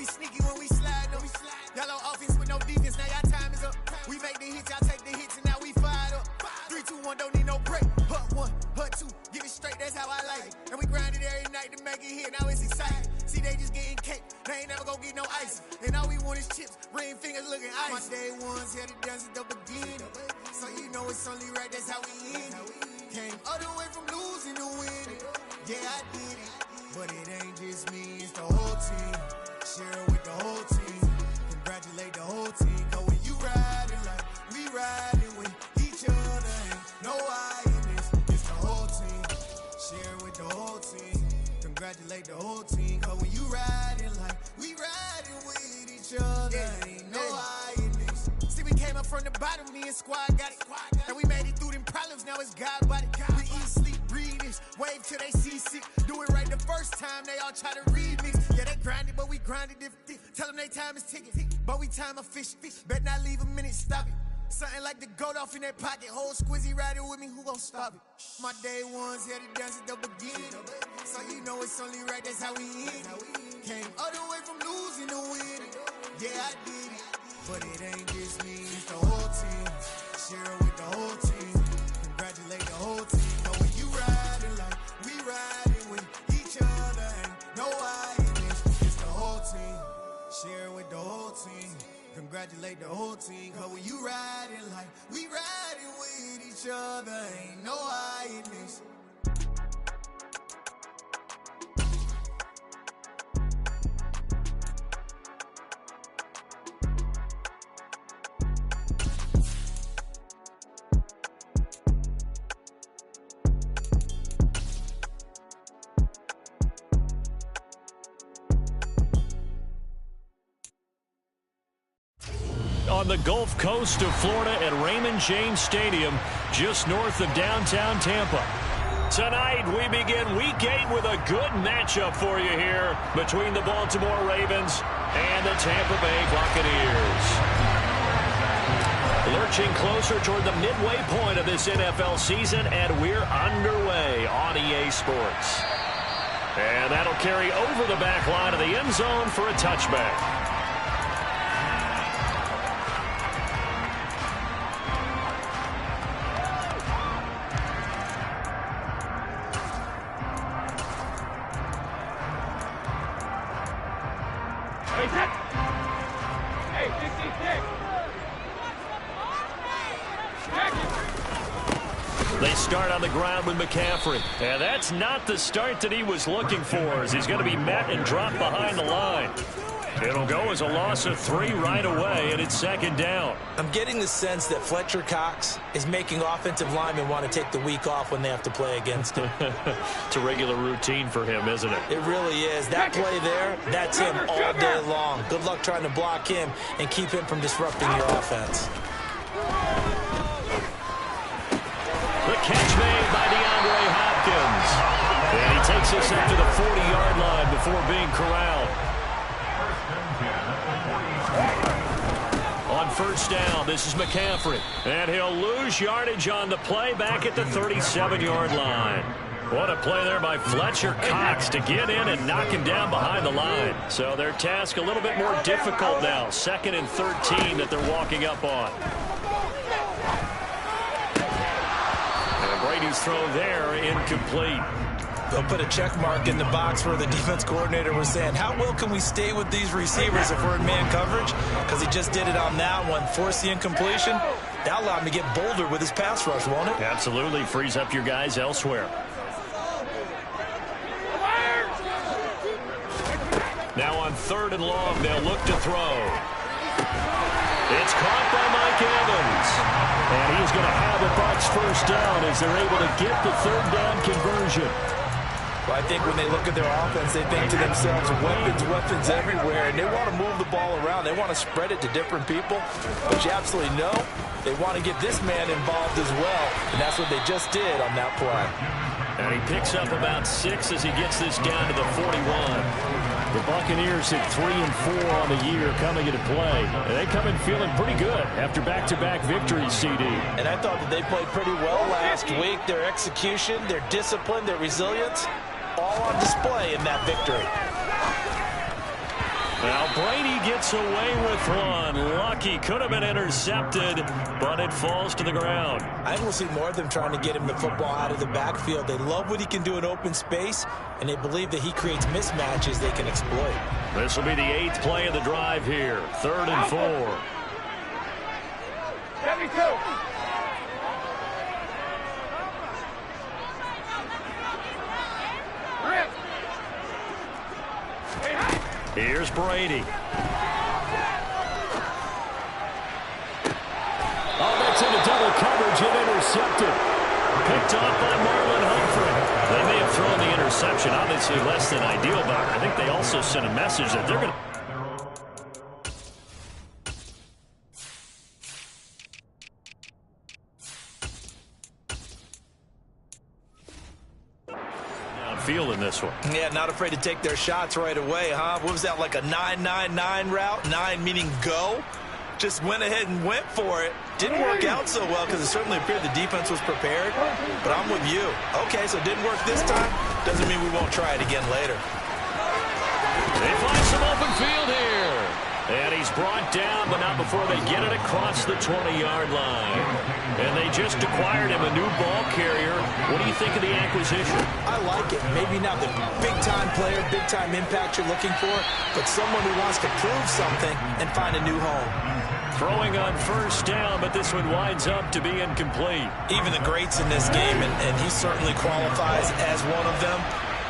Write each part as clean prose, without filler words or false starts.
sneaky when we slide. No, yellow offense with no defense. Now y'all time is up. We make the hits, y'all take the hits, and now we fired up. 3, 2, 1, don't need no break. Hut 1, hut 2, get it straight, that's how I like it. And we grind it every night to make it hit, now it's exciting. See, they just getting cake, they ain't never gonna get no ice. And all we want is chips, ring fingers looking ice. My day ones here to dance at the beginning. So you know it's only right, that's how we end it. Came all the way from losing to winning. Yeah, I did it. But it ain't just me, it's the whole team. Share it with the whole team. Congratulate the whole team. Cause when you riding like we riding with each other, ain't no I in this. It's the whole team. Share it with the whole team. Congratulate the whole team. Cause when you riding like we riding with each other, ain't no I in this. See, we came up from the bottom, me and squad got it. And we made it through them problems, now it's God body. We eat, sleep, breathe this. Wave till they see sick. Do it right the first time, they all try to remix. Yeah, they grinded, but we grinded different. Tell them they time is ticking, but we time a fish. Bet not leave a minute, stop it. Something like the goat off in that pocket. Whole squizzy riding with me, who gon' stop it? My day ones here to dance at the beginning. So you know it's only right, that's how we end it. Came all the way from losing to winning. Yeah, I did it. But it ain't just me, it's the whole team. Share it with the whole team. Congratulate the whole team. But when you riding like we riding with each other, ain't no I in this. It's the whole team. Share it with the whole team. Congratulate the whole team. Cause when you riding like we riding with each other, ain't no I in this. On the Gulf Coast of Florida at Raymond James Stadium, just north of downtown Tampa. Tonight, we begin Week 8 with a good matchup for you here between the Baltimore Ravens and the Tampa Bay Buccaneers. Lurching closer toward the midway point of this NFL season, and we're underway on EA Sports. And that'll carry over the back line of the end zone for a touchback. They start on the ground with McCaffrey. And that's not the start that he was looking for, as he's going to be met and dropped behind the line. It'll go as a loss of 3 right away, and it's second down. I'm getting the sense that Fletcher Cox is making offensive linemen want to take the week off when they have to play against him. It's a regular routine for him, isn't it? It really is. That play there, that's him all day long. Good luck trying to block him and keep him from disrupting your offense. The catch made by DeAndre Hopkins. And he takes us up to the 40-yard line before being corralled. On first down, this is McCaffrey. And he'll lose yardage on the play back at the 37-yard line. What a play there by Fletcher Cox to get in and knock him down behind the line. So their task a little bit more difficult now. 2nd and 13 that they're walking up on. Brady's throw there incomplete. They'll put a check mark in the box where the defense coordinator was saying, how well can we stay with these receivers if we're in man coverage? Because he just did it on that one, forced the incompletion. That'll allow him to get bolder with his pass rush, won't it? Absolutely. Frees up your guys elsewhere. Now on 3rd and long, they'll look to throw. It's caught by Mike Evans. And he's going to have the Bucs first down as they're able to get the 3rd down conversion. Well, I think when they look at their offense, they think to themselves, weapons everywhere, and they want to move the ball around. They want to spread it to different people. But you absolutely know they want to get this man involved as well, and that's what they just did on that play. And he picks up about 6 as he gets this down to the 41. The Buccaneers hit 3 and 4 on the year coming into play. And they come in feeling pretty good after back-to-back victories, CD. And I thought that they played pretty well last week. Their execution, their discipline, their resilience, all on display in that victory. Now Brady gets away with one. Lucky, could have been intercepted, but it falls to the ground. I think we'll see more of them trying to get him the football out of the backfield. They love what he can do in open space, and they believe that he creates mismatches they can exploit. This will be the 8th play of the drive here. 3rd and 4. 72. Here's Brady. Oh, that's into double coverage and intercepted. Picked off by Marlon Humphrey. They may have thrown the interception, obviously less than ideal, but I think they also sent a message that they're going to... Field in this one. Yeah, not afraid to take their shots right away, huh? What was that, like a 9-9-9 route? 9 meaning go? Just went ahead and went for it. Didn't work out so well because it certainly appeared the defense was prepared. But I'm with you. Okay, so it didn't work this time. Doesn't mean we won't try it again later. They find some open field here. And he's brought down, but not before they get it across the 20-yard line. And they just acquired him a new ball carrier. What do you think of the acquisition? I like it. Maybe not the big-time player, big-time impact you're looking for, but someone who wants to prove something and find a new home. Throwing on 1st down, but this one winds up to be incomplete. Even the greats in this game, and he certainly qualifies as one of them.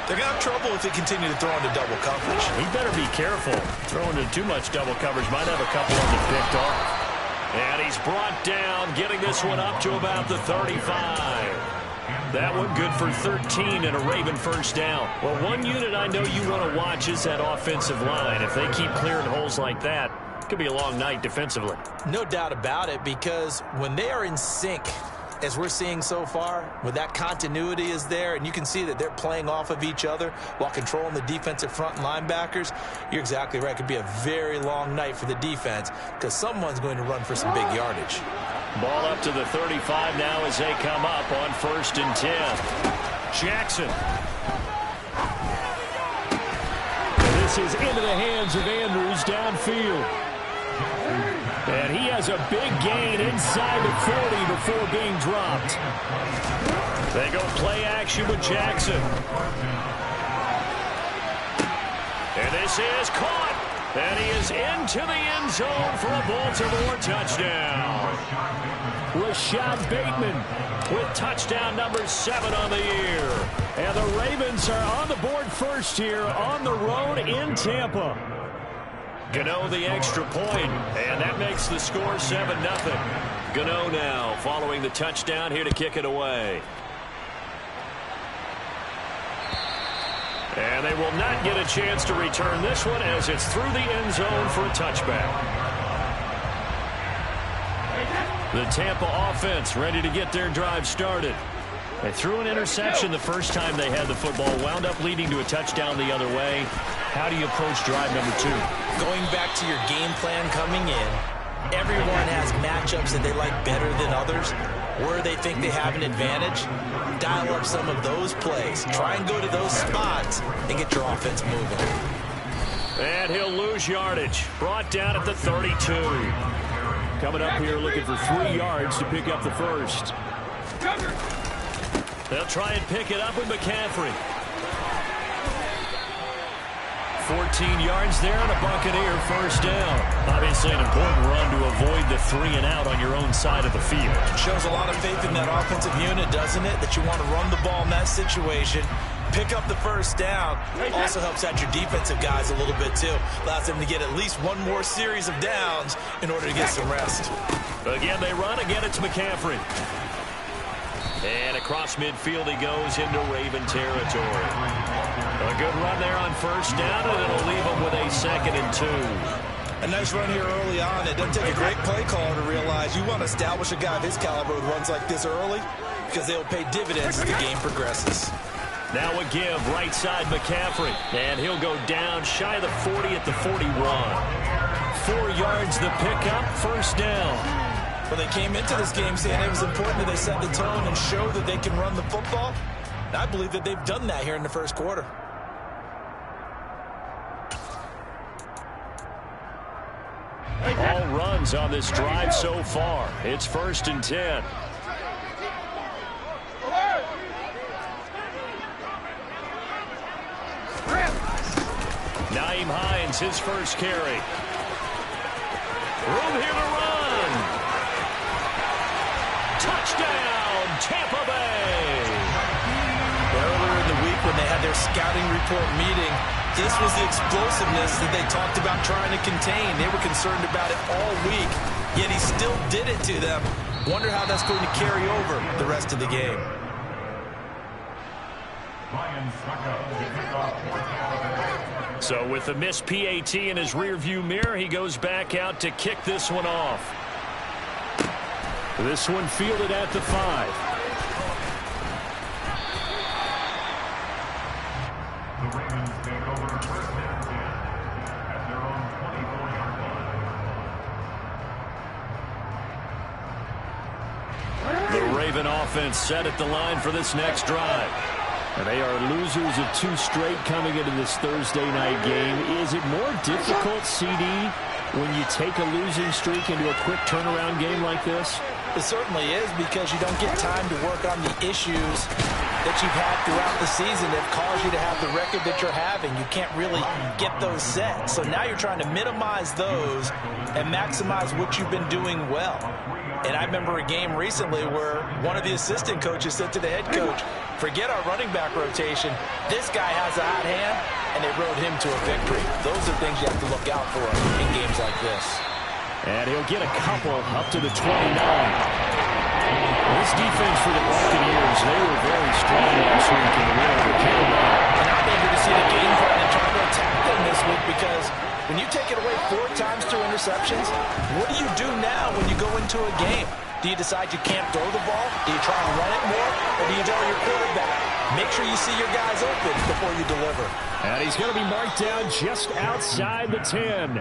They're going to have trouble if they continue to throw into double coverage. He better be careful. Throwing into too much double coverage might have a couple of them picked off. And he's brought down, getting this one up to about the 35. That one good for 13 and a Raven 1st down. Well, one unit I know you want to watch is that offensive line. If they keep clearing holes like that, it could be a long night defensively. No doubt about it, because when they are in sync, as we're seeing so far, when that continuity is there, and you can see that they're playing off of each other while controlling the defensive front linebackers, you're exactly right. It could be a very long night for the defense because someone's going to run for some big yardage. Ball up to the 35 now as they come up on 1st and 10. Jackson. This is into the hands of Andrews downfield. And he has a big gain inside the 40 before being dropped. They go play action with Jackson. And this is caught. And he is into the end zone for a Baltimore touchdown. Rashad Bateman with touchdown number 7 on the year. And the Ravens are on the board first here on the road in Tampa. Gano the extra point, and that makes the score 7-0. Gano now following the touchdown here to kick it away. And they will not get a chance to return this one as it's through the end zone for a touchback. The Tampa offense ready to get their drive started. They threw an interception the first time they had the football, wound up leading to a touchdown the other way. How do you approach drive number 2? Going back to your game plan coming in, everyone has matchups that they like better than others. Where they think they have an advantage, dial up some of those plays. Try and go to those spots and get your offense moving. And he'll lose yardage. Brought down at the 32. Coming up here looking for 3 yards to pick up the first. They'll try and pick it up with McCaffrey. 14 yards there and a Buccaneer 1st down. Obviously an important run to avoid the 3 and out on your own side of the field. Shows a lot of faith in that offensive unit, doesn't it? That you want to run the ball in that situation. Pick up the 1st down. Also helps out your defensive guys a little bit too. Allows them to get at least one more series of downs in order to get some rest. Again, they run. Again, it's McCaffrey. And across midfield he goes into Raven territory. A good run there on 1st down, and it'll leave him with a 2nd and 2. A nice run here early on. It doesn't take a great play caller to realize you want to establish a guy of his caliber with runs like this early because they'll pay dividends as the game progresses. Now a give, right side McCaffrey. And he'll go down shy of the 40 at the 41. 4 yards the pickup, 1st down. When they came into this game saying it was important that they set the tone and show that they can run the football, I believe that they've done that here in the 1st quarter. All runs on this drive so far. It's 1st and 10. Nyheim Hines, his first carry. Room here to run. Touchdown, Tampa Bay. Earlier in the week when they had their scouting report meeting, this was the explosiveness that they talked about trying to contain. They were concerned about it all week, yet he still did it to them. Wonder how that's going to carry over the rest of the game. So with the missed PAT in his rearview mirror, he goes back out to kick this one off. This one fielded at the 5. The Ravens take over 1st and 10 at their own 24-yard line. The Raven offense set at the line for this next drive. And they are losers of 2 straight coming into this Thursday night game. Is it more difficult, CD, when you take a losing streak into a quick turnaround game like this? It certainly is, because you don't get time to work on the issues that you've had throughout the season that cause you to have the record that you're having. You can't really get those set. So now you're trying to minimize those and maximize what you've been doing well. And I remember a game recently where one of the assistant coaches said to the head coach, forget our running back rotation. This guy has a hot hand, and they rode him to a victory. Those are things you have to look out for in games like this. And he'll get a couple up to the 29. This defense for the Buccaneers, they were very strong last week in the win over Carolina. And I'm eager to see the game plan and try to attack them this week, because when you take it away 4 times through interceptions, what do you do now when you go into a game? Do you decide you can't throw the ball? Do you try and run it more? Or do you tell your quarterback, make sure you see your guys open before you deliver? And he's going to be marked down just outside the 10.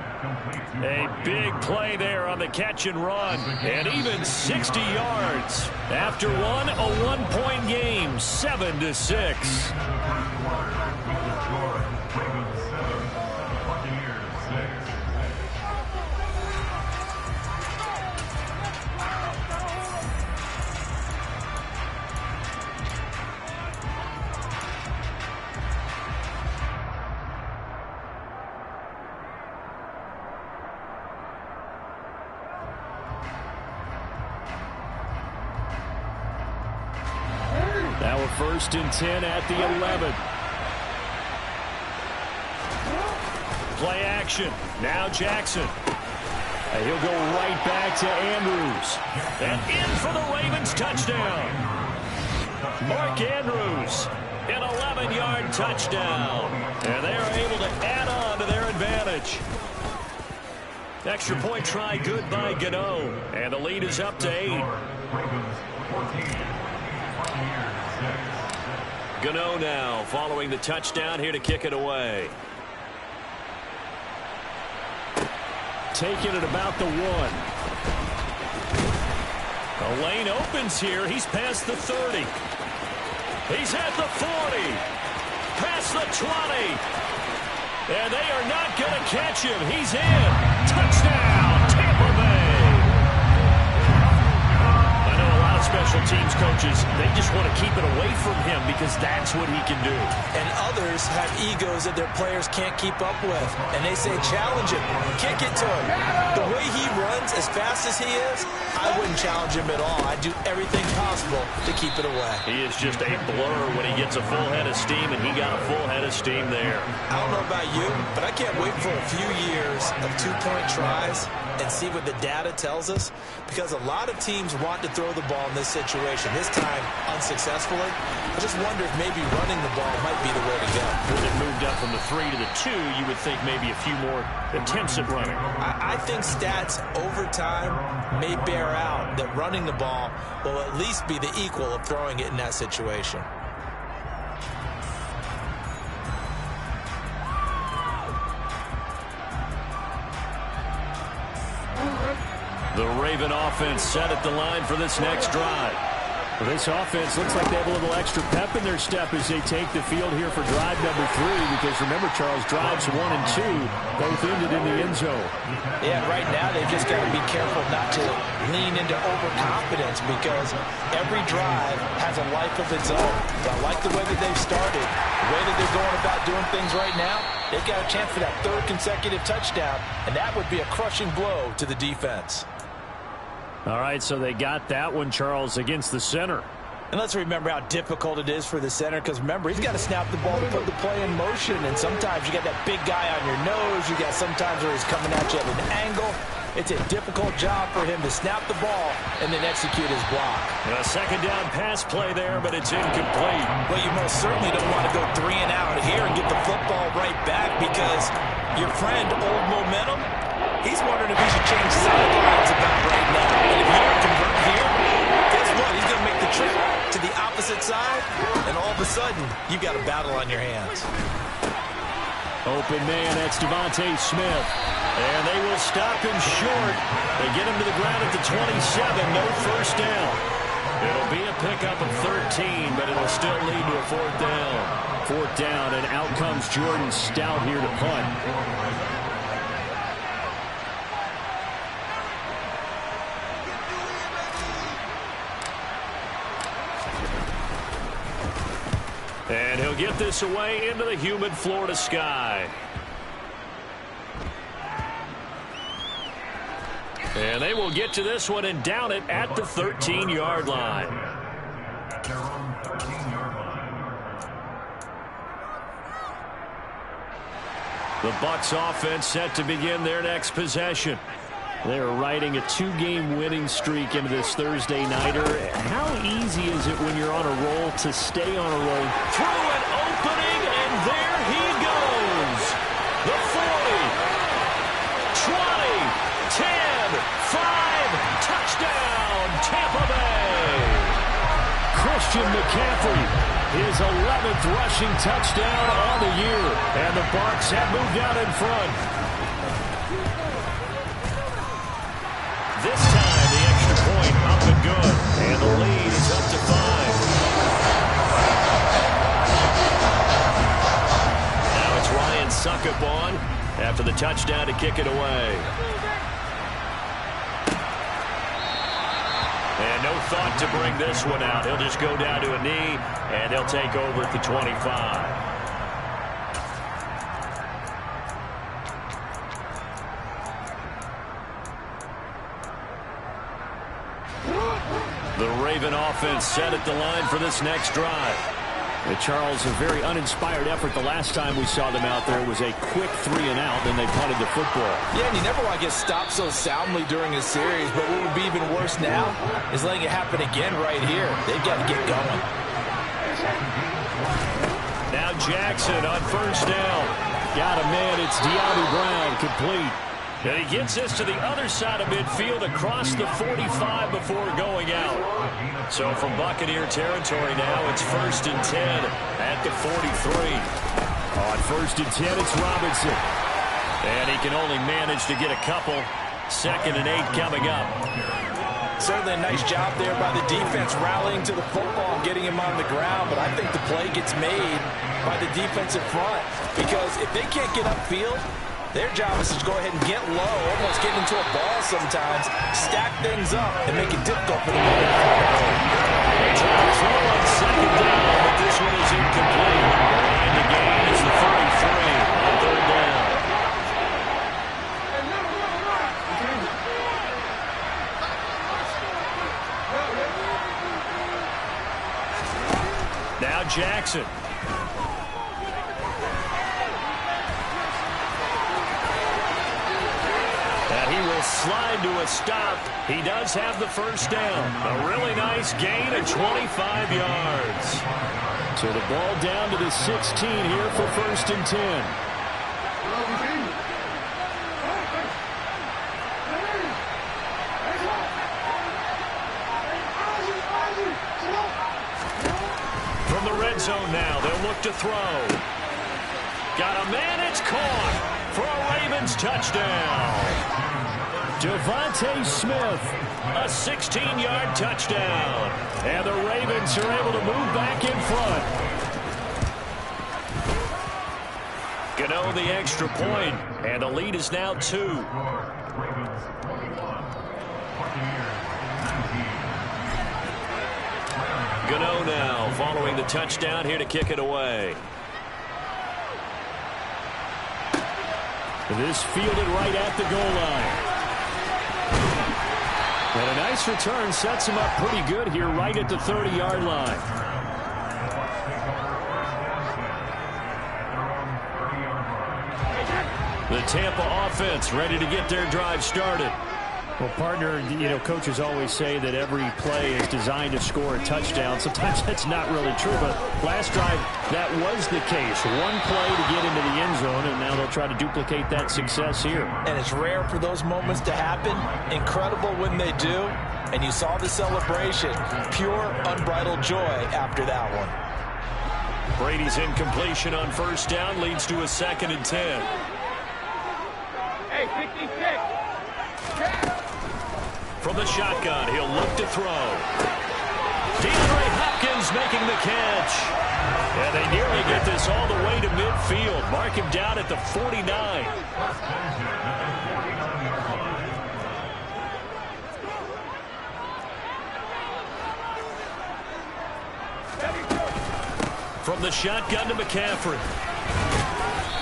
A big play there on the catch and run. And even 60 yards. After one, a 1-point game, 7-6. Now a 1st and 10 at the 11. Play action. Now Jackson. And he'll go right back to Andrews. And in for the Ravens touchdown. Mark Andrews, an 11-yard touchdown. And they are able to add on to their advantage. Extra point try good by Gano. And the lead is up to 8. Gano now following the touchdown, here to kick it away. Taking it about the 1. The lane opens here. He's past the 30. He's at the 40. Past the 20. And they are not going to catch him. He's in. Touchdown, Tampa Bay. Special teams coaches, they just want to keep it away from him because that's what he can do. And others have egos that their players can't keep up with. And they say, challenge him, kick it to him. The way he runs, as fast as he is, I wouldn't challenge him at all. I'd do everything possible to keep it away. He is just a blur when he gets a full head of steam, and he got a full head of steam there. I don't know about you, but I can't wait for a few years of 2-point tries and see what the data tells us, because a lot of teams want to throw the ball in this situation, this time unsuccessfully. I just wonder if maybe running the ball might be the way to go. With it moved up from the 3 to the 2, you would think maybe a few more attempts at running. I think stats over time may bear out that running the ball will at least be the equal of throwing it in that situation. The Raven offense set at the line for this next drive. Well, this offense looks like they have a little extra pep in their step as they take the field here for drive number 3, because remember, Charles, drives 1 and 2 both ended in the end zone. Yeah, right now they've just got to be careful not to lean into overconfidence, because every drive has a life of its own. But I like the way that they've started, the way that they're going about doing things right now. They've got a chance for that 3rd consecutive touchdown, and that would be a crushing blow to the defense. All right, so they got that one, Charles, against the center. And let's remember how difficult it is for the center, because remember, he's got to snap the ball to put the play in motion, and sometimes you got that big guy on your nose. You got sometimes where he's coming at you at an angle. It's a difficult job for him to snap the ball and then execute his block. A 2nd down pass play there, but it's incomplete. Well, you most certainly don't want to go 3 and out here and get the football right back, because your friend, Old Momentum, he's wondering if he should change sidelines about right now. And if you don't convert here, guess what? He's going to make the trip to the opposite side, and all of a sudden, you've got a battle on your hands. Open man, that's Devontae Smith. And they will stop him short. They get him to the ground at the 27, no first down. It'll be a pickup of 13, but it'll still lead to a 4th down. 4th down, and out comes Jordan Stout here to punt. And he'll get this away into the humid Florida sky. And they will get to this one and down it at the 13-yard line. Their own 13-yard line. The Bucs offense set to begin their next possession. They're riding a 2-game winning streak into this Thursday nighter. How easy is it when you're on a roll to stay on a roll? Through an opening, and there he goes. The 40, 20, 10, 5, touchdown, Tampa Bay. Christian McCaffrey, his 11th rushing touchdown on the year, and the Bucs have moved out in front. This time, the extra point up and good, and the lead is up to 5. Now it's Ryan Suckup on after the touchdown to kick it away. And no thought to bring this one out. He'll just go down to a knee, and he'll take over at the 25. The Raven offense set at the line for this next drive. Charles, a very uninspired effort the last time we saw them out there. It was a quick 3 and out, then they punted the football. Yeah, and you never want to get stopped so soundly during a series, but what would be even worse now is letting it happen again right here. They've got to get going. Now Jackson on 1st down. Got a man, it's De'Ami Brown, complete. And he gets this to the other side of midfield across the 45 before going out. So from Buccaneer territory now, it's 1st and 10 at the 43. On 1st and 10, it's Robinson. And he can only manage to get a couple. 2nd and 8 coming up. Certainly a nice job there by the defense rallying to the football and getting him on the ground, but I think the play gets made by the defensive front, because if they can't get upfield, their job is to go ahead and get low, almost get into a ball sometimes, stack things up, and make it difficult for them. Throw on 2nd down, but this one is incomplete. And the gain is the 33 on 3rd down. Now Jackson. He will slide to a stop. He does have the 1st down. A really nice gain of 25 yards. So the ball down to the 16 here for 1st and 10. From the red zone now, they'll look to throw. Got a man, it's caught for a Ravens touchdown. Devontae Smith, a 16-yard touchdown. And the Ravens are able to move back in front. Gano the extra point, and the lead is now 2. Gano now following the touchdown here to kick it away. This fielded right at the goal line. And a nice return sets him up pretty good here right at the 30-yard line. The Tampa offense ready to get their drive started. Well, partner, coaches always say that every play is designed to score a touchdown. Sometimes that's not really true, but last drive, that was the case. One play to get into the end zone, and now they'll try to duplicate that success here. And it's rare for those moments to happen. Incredible when they do. And you saw the celebration. Pure, unbridled joy after that one. Brady's incompletion on first down leads to a 2nd and 10. Hey, 56. From the shotgun, he'll look to throw. DeAndre Hopkins making the catch. And they nearly get this all the way to midfield. Mark him down at the 49. From the shotgun to McCaffrey.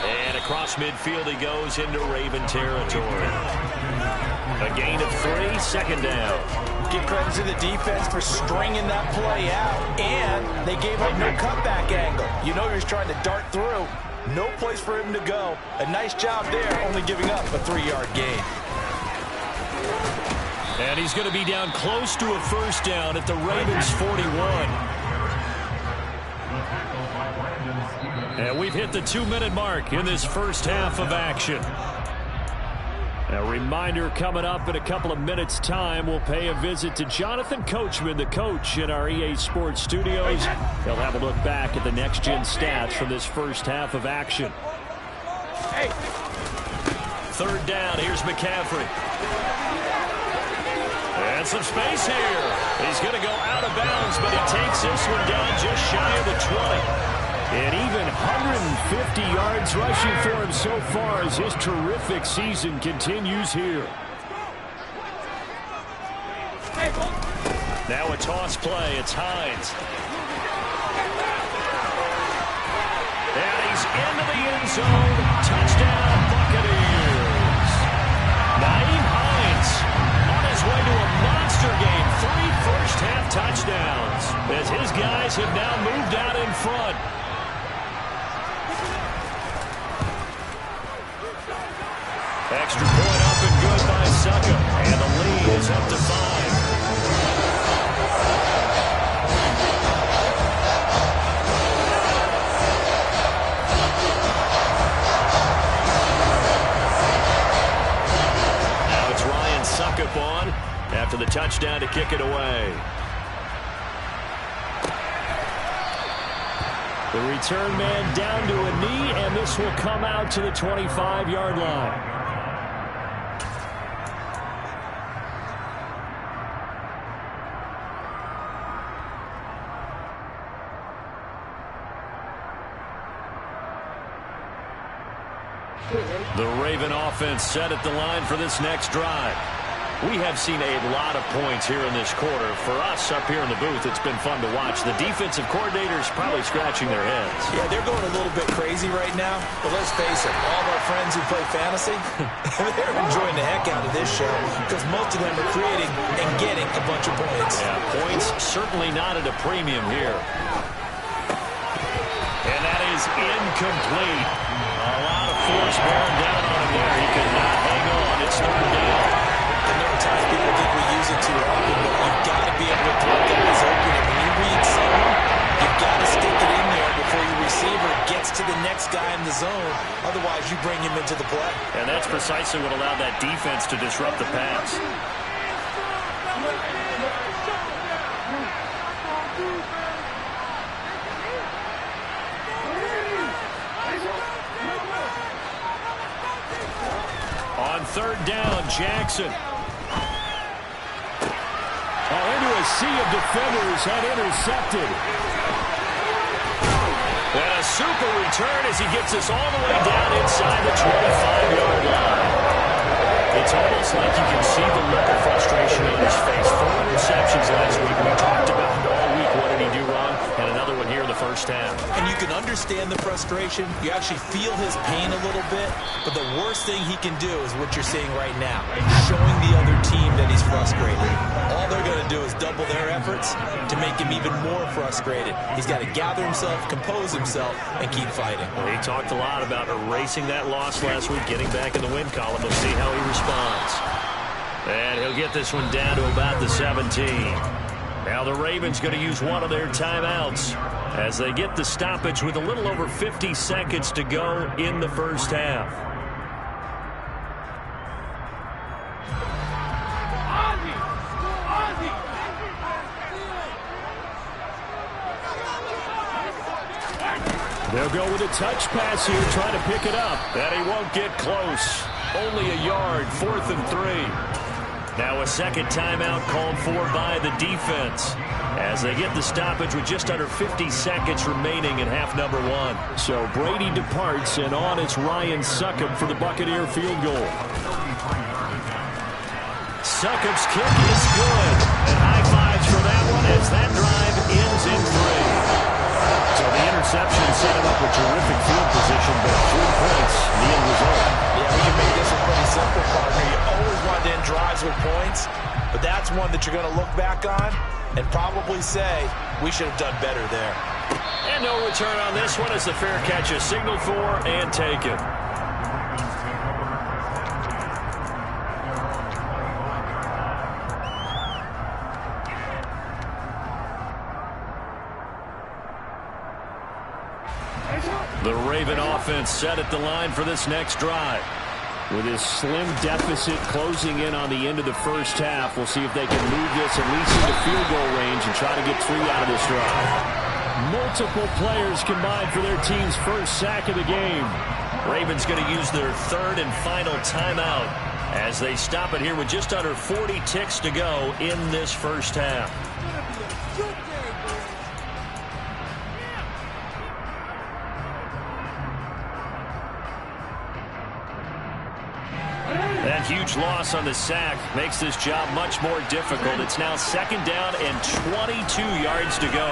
And across midfield he goes into Raven territory. A gain of 3, 2nd down. Give credit to the defense for stringing that play out, and they gave up no cutback angle. You know he's trying to dart through. No place for him to go. A nice job there, only giving up a 3-yard gain. And he's going to be down close to a first down at the Ravens 41. And we've hit the 2-minute mark in this first half of action. A reminder coming up in a couple of minutes' time, we'll pay a visit to Jonathan Coachman, the coach in our EA Sports studios. They'll have a look back at the next-gen stats from this first half of action. Hey. 3rd down, here's McCaffrey. And some space here. He's going to go out of bounds, but he takes this one down just shy of the 20. And even 150 yards rushing for him so far as his terrific season continues here. Now a toss play. It's Hines. And he's into the end zone. Touchdown, Buccaneers. Nyheim Hines on his way to a monster game. 3 first-half touchdowns as his guys have now moved out in front. Extra point up and good by Succa. And the lead is up to 5. Now it's Ryan Succa on after the touchdown to kick it away. The return man down to a knee, and this will come out to the 25-yard line. The Raven offense set at the line for this next drive. We have seen a lot of points here in this quarter. For us up here in the booth, it's been fun to watch. The defensive coordinators probably scratching their heads. Yeah, they're going a little bit crazy right now. But let's face it, all of our friends who play fantasy, they're enjoying the heck out of this show because most of them are creating and getting a bunch of points. Yeah, points certainly not at a premium here. And that is incomplete. A lot of force bearing down on him there. He could not hang on. It's 3rd down. And there are times people think we use it too often, but you've got to be able to throw guys open. And when you read zone, you've got to stick it in there before your receiver gets to the next guy in the zone. Otherwise, you bring him into the play. And that's precisely what allowed that defense to disrupt the pass. On third down. Jackson. Into a sea of defenders and intercepted. And a super return as he gets us all the way down inside the 25-yard line. It's almost like you can see the look of frustration on his face. 4 interceptions last week. We talked about all week what did he do wrong, and another one here in the first half. And you can understand the frustration. You actually feel his pain a little bit. But the worst thing he can do is what you're seeing right now, showing the other team that he's frustrated. All they're going to do is double their efforts to make him even more frustrated. He's got to gather himself, compose himself, and keep fighting. Well, he talked a lot about erasing that loss last week, getting back in the win column. We'll see how he responds. And he'll get this one down to about the 17. Now the Ravens going to use one of their timeouts as they get the stoppage with a little over 50 seconds to go in the first half. They'll go with a touch pass here, trying to pick it up. And he won't get close. Only a yard, 4th and 3. Now a second timeout called for by the defense as they get the stoppage with just under 50 seconds remaining in half number 1. So Brady departs, and on it's Ryan Succop for the Buccaneer field goal. Succop's kick is good. And high fives for that one as that drive ends in 3. So the interception set him up with terrific field position, but 3 points, the end result. Yeah, we can make this one pretty simple, partner. You always want to end drives with points, but that's one that you're going to look back on and probably say, we should have done better there. And no return on this one as the fair catch is signaled for and taken. The Raven offense set at the line for this next drive. With his slim deficit closing in on the end of the first half, we'll see if they can move this at least into field goal range and try to get 3 out of this drive. Multiple players combined for their team's first sack of the game. Ravens going to use their 3rd and final timeout as they stop it here with just under 40 ticks to go in this first half. That huge loss on the sack makes this job much more difficult. It's now 2nd down and 22 yards to go.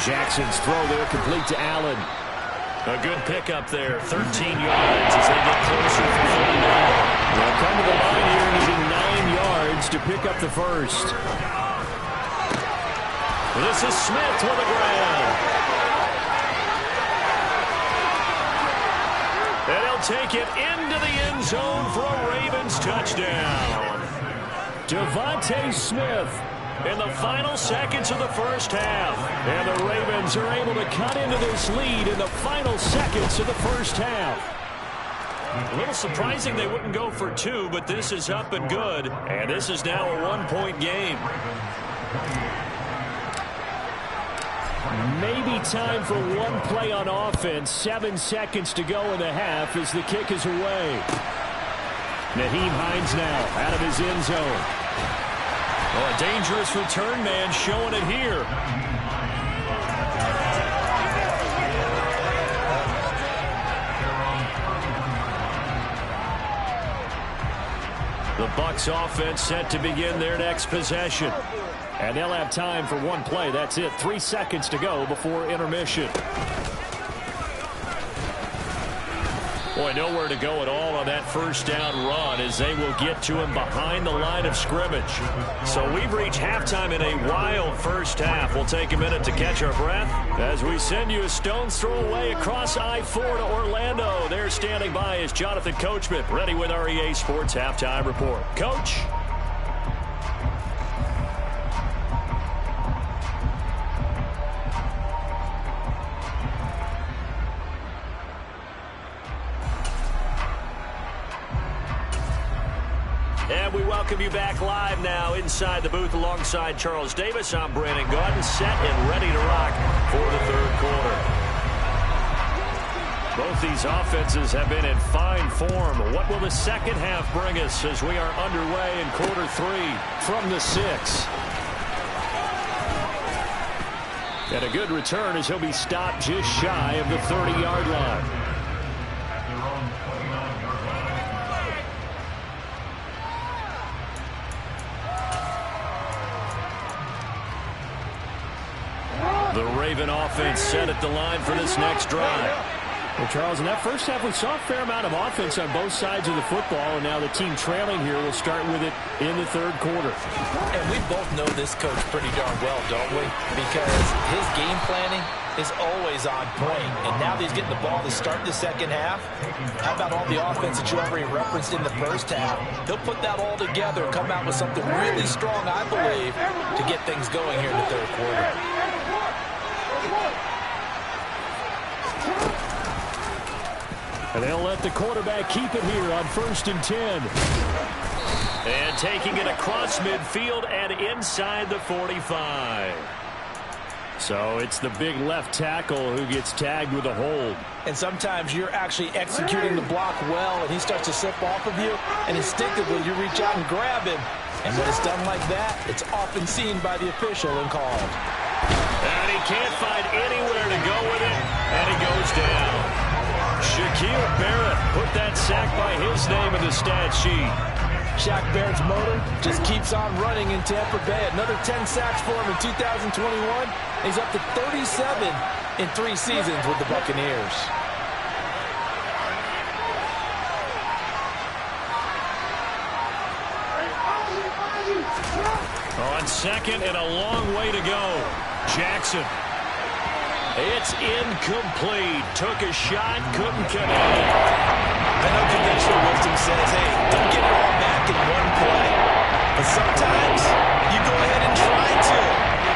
Jackson's throw there complete to Allen. A good pickup there, 13 yards as they get closer for 49. They'll come to the line here needing 9 yards to pick up the first. This is Smith with a grab. And he'll take it into the end zone for a Ravens touchdown. Devontae Smith in the final seconds of the first half. And the Ravens are able to cut into this lead in the final seconds of the first half. A little surprising they wouldn't go for 2, but this is up and good. And this is now a 1-point game. Maybe time for one play on offense. 7 seconds to go in the half as the kick is away. Nyheim Hines now out of his end zone. Oh, a dangerous return man showing it here. The Bucs offense set to begin their next possession. And they'll have time for one play. That's it. 3 seconds to go before intermission. Boy, nowhere to go at all on that first down run as they will get to him behind the line of scrimmage. So we've reached halftime in a wild first half. We'll take a minute to catch our breath as we send you a stone's throw away across I-4 to Orlando. There standing by is Jonathan Coachman, ready with our EA Sports Halftime Report. Coach. And we welcome you back live now inside the booth alongside Charles Davis. I'm Brandon Gaudin, set and ready to rock for the third quarter. Both these offenses have been in fine form. What will the second half bring us as we are underway in quarter 3 from the 6? And a good return as he'll be stopped just shy of the 30-yard line. The Raven offense set at the line for this next drive. Well, Charles, in that first half, we saw a fair amount of offense on both sides of the football, and now the team trailing here will start with it in the third quarter. And we both know this coach pretty darn well, don't we? Because his game planning is always on point. And now that he's getting the ball to start the second half, how about all the offense that you already referenced in the first half? He'll put that all together and come out with something really strong, I believe, to get things going here in the third quarter. And they'll let the quarterback keep it here on 1st and 10. And taking it across midfield and inside the 45. So it's the big left tackle who gets tagged with a hold. And sometimes you're actually executing the block well, and he starts to slip off of you, and instinctively you reach out and grab him. And when it's done like that, it's often seen by the official and called. And he can't find anywhere to go with it, and he goes down. Shaquille Barrett put that sack by his name in the stat sheet. Shaq Barrett's motor just keeps on running in Tampa Bay. Another 10 sacks for him in 2021. He's up to 37 in 3 seasons with the Buccaneers. On second and a long way to go. Jackson. It's incomplete. Took a shot, couldn't connect. I know conventional wisdom says, hey, don't get it all back in one play. But sometimes you go ahead and try to.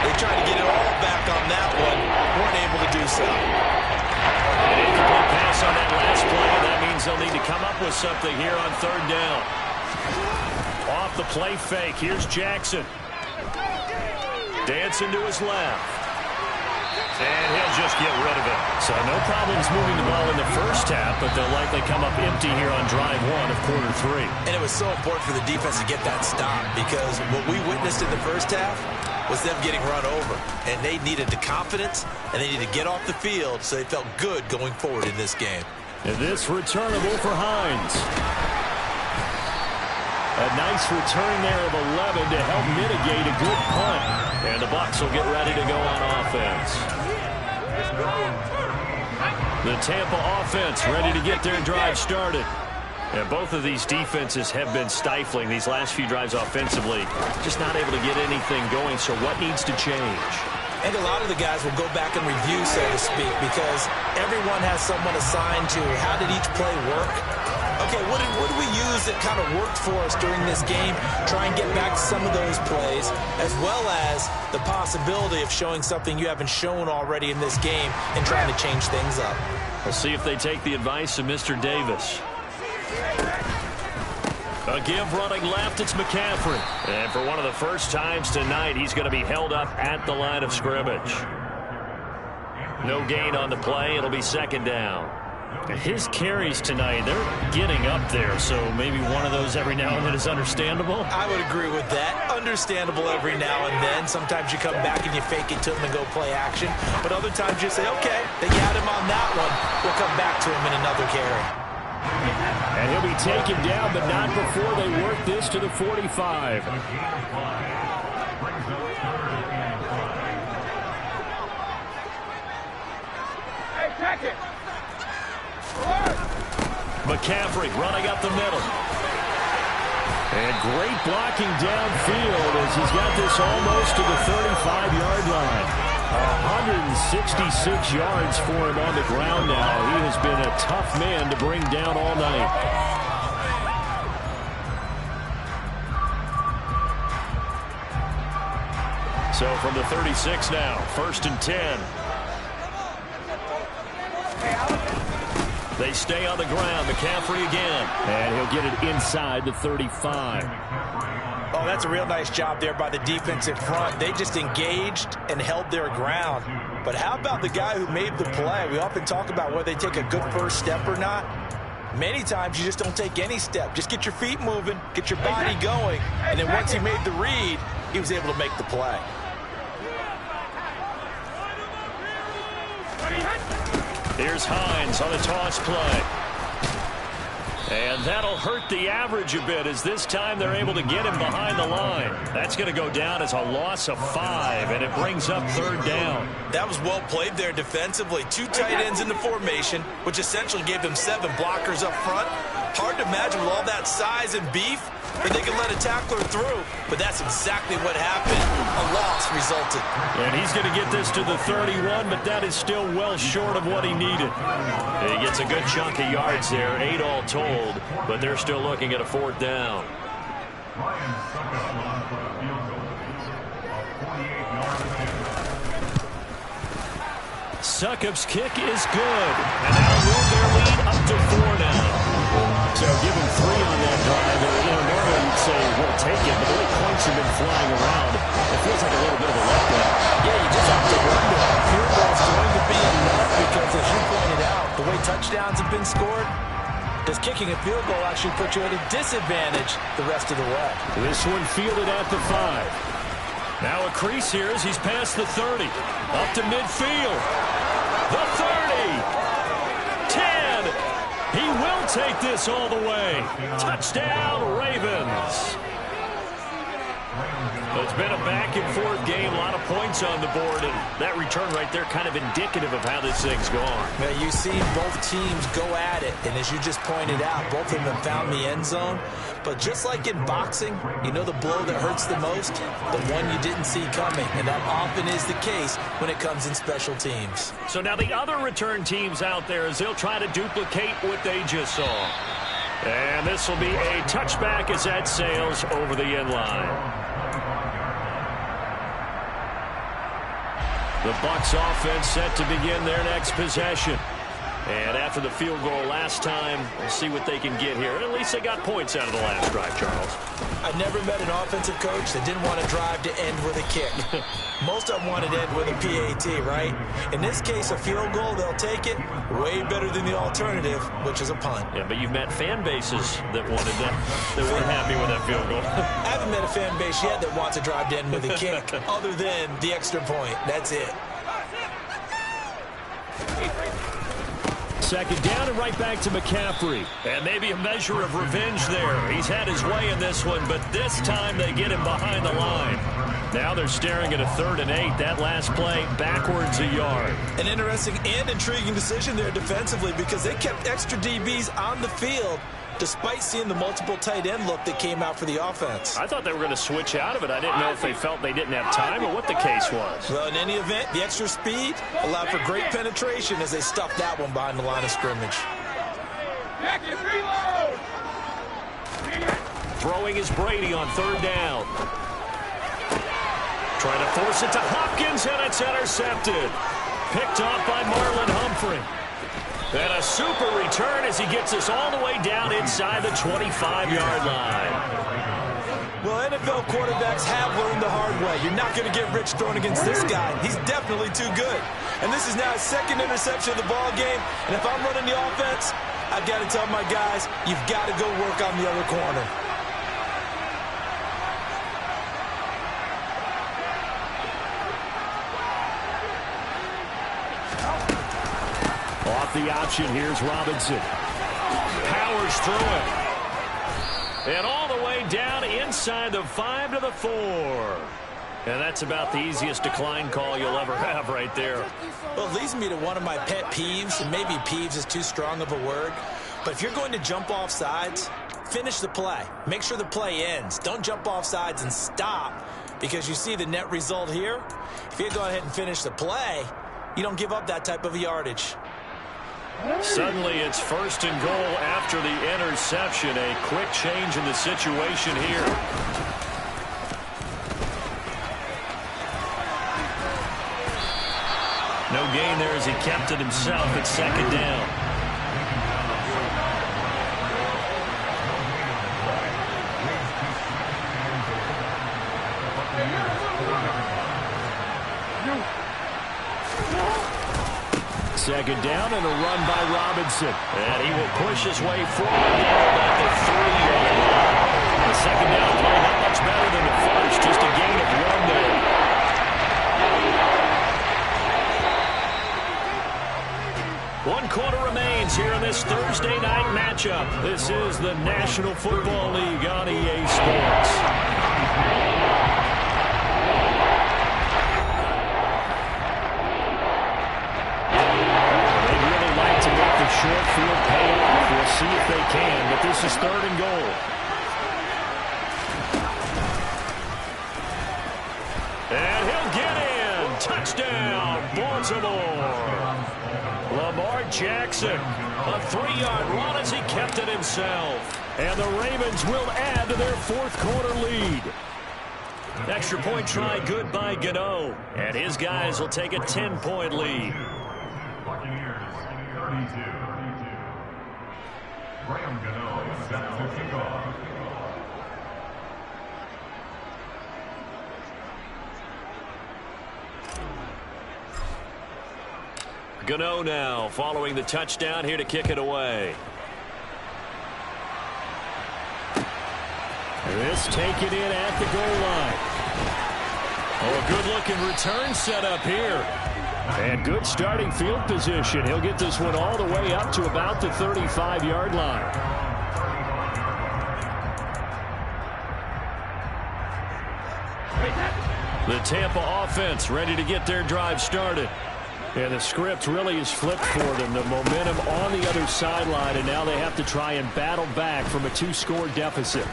They tried to get it all back on that one. Weren't able to do so. An incomplete pass on that last play. That means they'll need to come up with something here on 3rd down. Off the play fake. Here's Jackson. Dancing to his left. And he'll just get rid of it. So no problems moving the ball in the first half, but they'll likely come up empty here on drive 1 of quarter 3. And it was so important for the defense to get that stop, because what we witnessed in the first half was them getting run over. And they needed the confidence, and they needed to get off the field so they felt good going forward in this game. And this returnable for Hines. A nice return there of 11 to help mitigate a good punt. And the Bucs will get ready to go on offense. The Tampa offense ready to get their drive started. And both of these defenses have been stifling these last few drives offensively. Just not able to get anything going, so what needs to change? And a lot of the guys will go back and review, so to speak, because everyone has someone assigned to how did each play work. Okay, what did we use that kind of worked for us during this game? Try and get back to some of those plays, as well as the possibility of showing something you haven't shown already in this game and trying to change things up. We'll see if they take the advice of Mr. Davis. A give running left, it's McCaffrey. And for one of the first times tonight, he's going to be held up at the line of scrimmage. No gain on the play. It'll be 2nd down. His carries tonight, they're getting up there, so maybe one of those every now and then is understandable. I would agree with that. Understandable every now and then. Sometimes you come back and you fake it to him and go play action. But other times you say, okay, they got him on that one. We'll come back to him in another carry. And he'll be taken down, but not before they work this to the 45. Hey, check it. McCaffrey running up the middle. And great blocking downfield as he's got this almost to the 35-yard line. 166 yards for him on the ground now. He has been a tough man to bring down all night. So from the 36 now, 1st and 10. They stay on the ground. McCaffrey again. And he'll get it inside the 35. Oh, that's a real nice job there by the defensive front. They just engaged and held their ground. But how about the guy who made the play? We often talk about whether they take a good first step or not. Many times you just don't take any step. Just get your feet moving, get your body going, and then once he made the read, he was able to make the play. Here's Hines on a toss play. And that'll hurt the average a bit as this time they're able to get him behind the line. That's going to go down as a loss of 5, and it brings up 3rd down. That was well played there defensively. 2 tight ends in the formation, which essentially gave them 7 blockers up front. Hard to imagine with all that size and beef that they can let a tackler through, but that's exactly what happened. A loss resulted. And he's going to get this to the 31, but that is still well short of what he needed. He gets a good chunk of yards there, 8 all told, but they're still looking at a 4th down. Lions suck up one for the field goal. A 48-yard attempt. Succop's kick is good, and that'll move their lead up to 4 now. So give him 3 on that drive. Normally you'd say we'll take it, but the way points have been flying around, it feels like a little bit of a letdown. Yeah, you just have to wonder. Field goal is going to be enough because, as you pointed out, the way touchdowns have been scored, does kicking a field goal actually put you at a disadvantage the rest of the way? This one fielded at the 5. Now a crease here as he's past the 30. Up to midfield. The 30. 10. He will take this all the way. Touchdown, Ravens. It's been a back-and-forth game, a lot of points on the board, and that return right there kind of indicative of how this thing's gone. Well, you see both teams go at it, and as you just pointed out, both of them found the end zone. But just like in boxing, you know the blow that hurts the most? The one you didn't see coming, and that often is the case when it comes in special teams. So now the other return teams out there, as they'll try to duplicate what they just saw. And this will be a touchback as that sails over the end line. The Bucs offense set to begin their next possession. And after the field goal last time, we'll see what they can get here. At least they got points out of the last drive, Charles. I never met an offensive coach that didn't want to drive to end with a kick. Most of them wanted to end with a PAT, right? In this case, a field goal, they'll take it. Way better than the alternative, which is a punt. Yeah, but you've met fan bases that wanted that, that weren't happy with that field goal. I haven't met a fan base yet that wants to drive to end with a kick, other than the extra point. That's it. 2nd down and right back to McCaffrey. And maybe a measure of revenge there. He's had his way in this one, but this time they get him behind the line. Now they're staring at a 3rd and 8. That last play backwards a yard. An interesting and intriguing decision there defensively because they kept extra DBs on the field despite seeing the multiple tight end look that came out for the offense. I thought they were going to switch out of it. I didn't know if they felt they didn't have time or what the case was. Well, in any event, the extra speed allowed for great penetration as they stuffed that one behind the line of scrimmage. Throwing is Brady on 3rd down. Trying to force it to Hopkins, and it's intercepted. Picked off by Marlon Humphrey. And a super return as he gets us all the way down inside the 25-yard line. Well, NFL quarterbacks have learned the hard way. You're not going to get rich throwing against this guy. He's definitely too good. And this is now his 2nd interception of the ball game. And if I'm running the offense, I've got to tell my guys, you've got to go work on the other corner. Off the option, here's Robinson. Powers through it. And all the way down inside the 5 to the 4. And that's about the easiest decline call you'll ever have right there. Well, it leads me to one of my pet peeves, and maybe peeves is too strong of a word. But if you're going to jump off sides, finish the play. Make sure the play ends. Don't jump off sides and stop because you see the net result here. If you go ahead and finish the play, you don't give up that type of yardage. Suddenly it's 1st and goal after the interception. A quick change in the situation here. No gain there as he kept it himself at 2nd down. second down and a run by Robinson. And he will push his way forward now at the 3-yard line. The second down play not much better than the first, just a gain of 1 there. One quarter remains here in this Thursday night matchup. This is the National Football League on EA Sports. They'd really like to make the short field pay off. We'll see if they can, but this is 3rd and goal. And he'll get in. Touchdown, Baltimore. Lamar Jackson, a 3-yard run as he kept it himself. And the Ravens will add to their 4th quarter lead. Extra point try good by Gano. And his guys will take a 10-point lead. Buccaneers 32. Graham Gano set to kick off. Gano now following the touchdown here to kick it away. This taken in at the goal line. Oh, a good-looking return set up here. And good starting field position. He'll get this one all the way up to about the 35-yard line. The Tampa offense ready to get their drive started. And the script really is flipped for them. The momentum on the other sideline, and now they have to try and battle back from a 2-score deficit.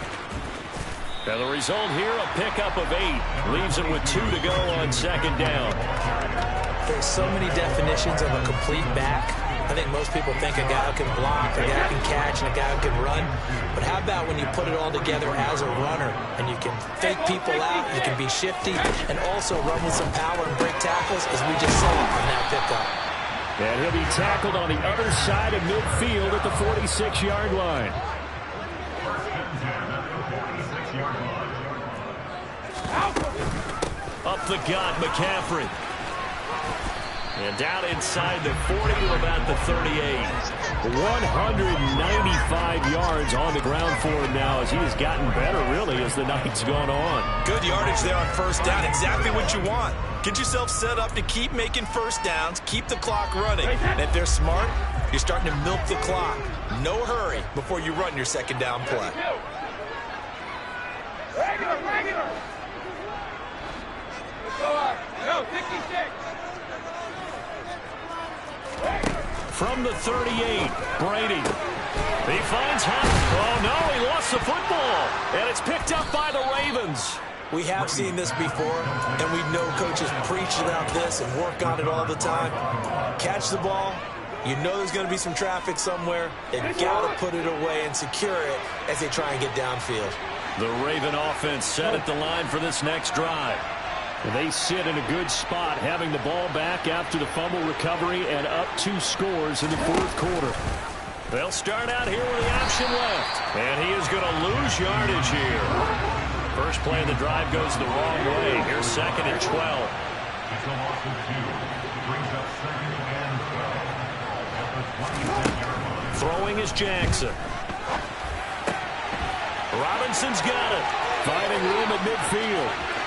And the result here, a pickup of 8. Leaves it with 2 to go on 2nd down. There's so many definitions of a complete back. I think most people think a guy who can block, a guy who can catch, and a guy who can run. But how about when you put it all together as a runner, and you can fake people out, you can be shifty, and also run with some power and break tackles, as we just saw on that pickup. And he'll be tackled on the other side of midfield at the 46-yard line. Up the gut, McCaffrey. And down inside the 40 to about the 38. 195 yards on the ground for him now as he has gotten better, really, as the night's gone on. Good yardage there on 1st down. Exactly what you want. Get yourself set up to keep making 1st downs, keep the clock running. And if they're smart, you're starting to milk the clock. No hurry before you run your 2nd down play. Regular. No, 66. From the 38, Brady. He finds Hunt. Oh, no, he lost the football. And it's picked up by the Ravens. We have seen this before, and we know coaches preach about this and work on it all the time. Catch the ball. You know there's going to be some traffic somewhere. They've got to put it away and secure it as they try and get downfield. The Raven offense set at the line for this next drive. They sit in a good spot, having the ball back after the fumble recovery and up 2 scores in the 4th quarter. They'll start out here with the option left. And he is going to lose yardage here. First play of the drive goes the wrong way. Here's 2nd and 12. It's a loss of 2. Brings up 2nd and 12. At the 27-yard line. Throwing is Jackson. Robinson's got it. Finding room at midfield.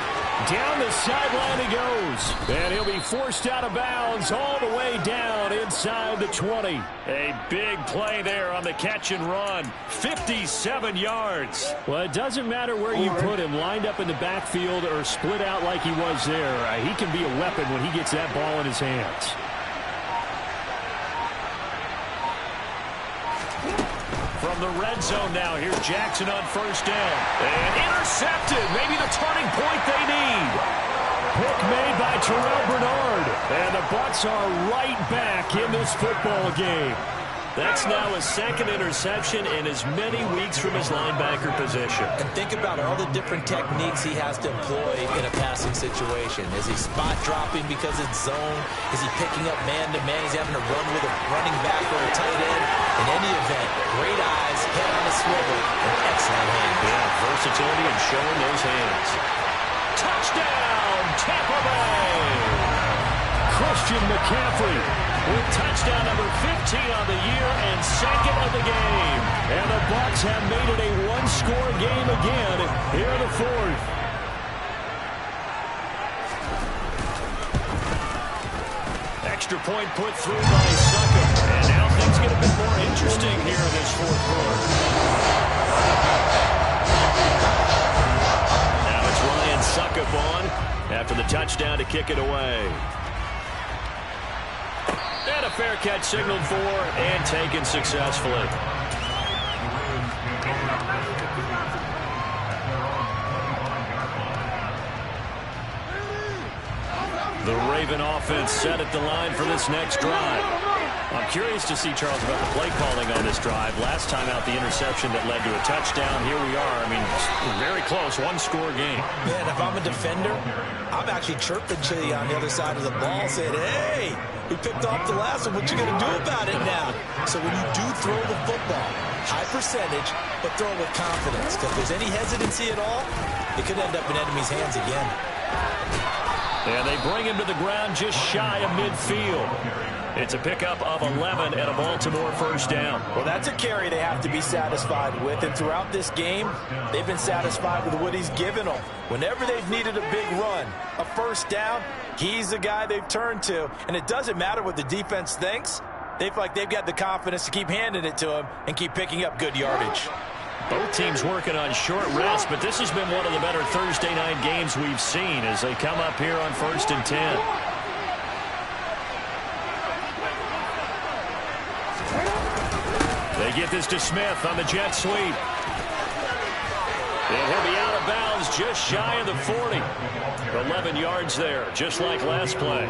Down the sideline he goes. And he'll be forced out of bounds all the way down inside the 20. A big play there on the catch and run. 57 yards. Well, it doesn't matter where you put him, lined up in the backfield or split out like he was there. He can be a weapon when he gets that ball in his hands. From the red zone now, here's Jackson on 1st down. And intercepted. Maybe the turning point they need. Pick made by Terrell Bernard. And the Bucs are right back in this football game. That's now his 2nd interception in as many weeks from his linebacker position. And think about all the different techniques he has to employ in a passing situation. Is he spot dropping because it's zone? Is he picking up man-to-man? He's having to run with a running back or a tight end. In any event, great eyes, head on a swivel, and excellent hands. Yeah, versatility and showing those hands. Touchdown, Tampa Bay! Christian McCaffrey with touchdown number 15 on the year and second of the game. And the Bucs have made it a one-score game again here in the fourth. Extra point put through by Succop. And now things get a bit more interesting here in this fourth quarter. Now it's Ryan Succop on after the touchdown to kick it away. And a fair catch signaled for and taken successfully. The Raven offense set at the line for this next drive. I'm curious to see, Charles, about the play calling on this drive. Last time out, the interception that led to a touchdown. Here we are. I mean, very close, one-score game. Man, if I'm a defender, I'm actually chirping to you on the other side of the ball, saying, hey, we picked off the last one. What you going to do about it now? So when you do throw the football, high percentage, but throw it with confidence. Because if there's any hesitancy at all, it could end up in enemy's hands again. And they bring him to the ground just shy of midfield. It's a pickup of 11 and a Baltimore first down. Well, that's a carry they have to be satisfied with. And throughout this game, they've been satisfied with what he's given them. Whenever they've needed a big run, a first down, he's the guy they've turned to. And it doesn't matter what the defense thinks. They feel like they've got the confidence to keep handing it to him and keep picking up good yardage. Both teams working on short rest, but this has been one of the better Thursday night games we've seen as they come up here on 1st and 10. They get this to Smith on the jet sweep. And he'll be out of bounds just shy of the 40. 11 yards there, just like last play.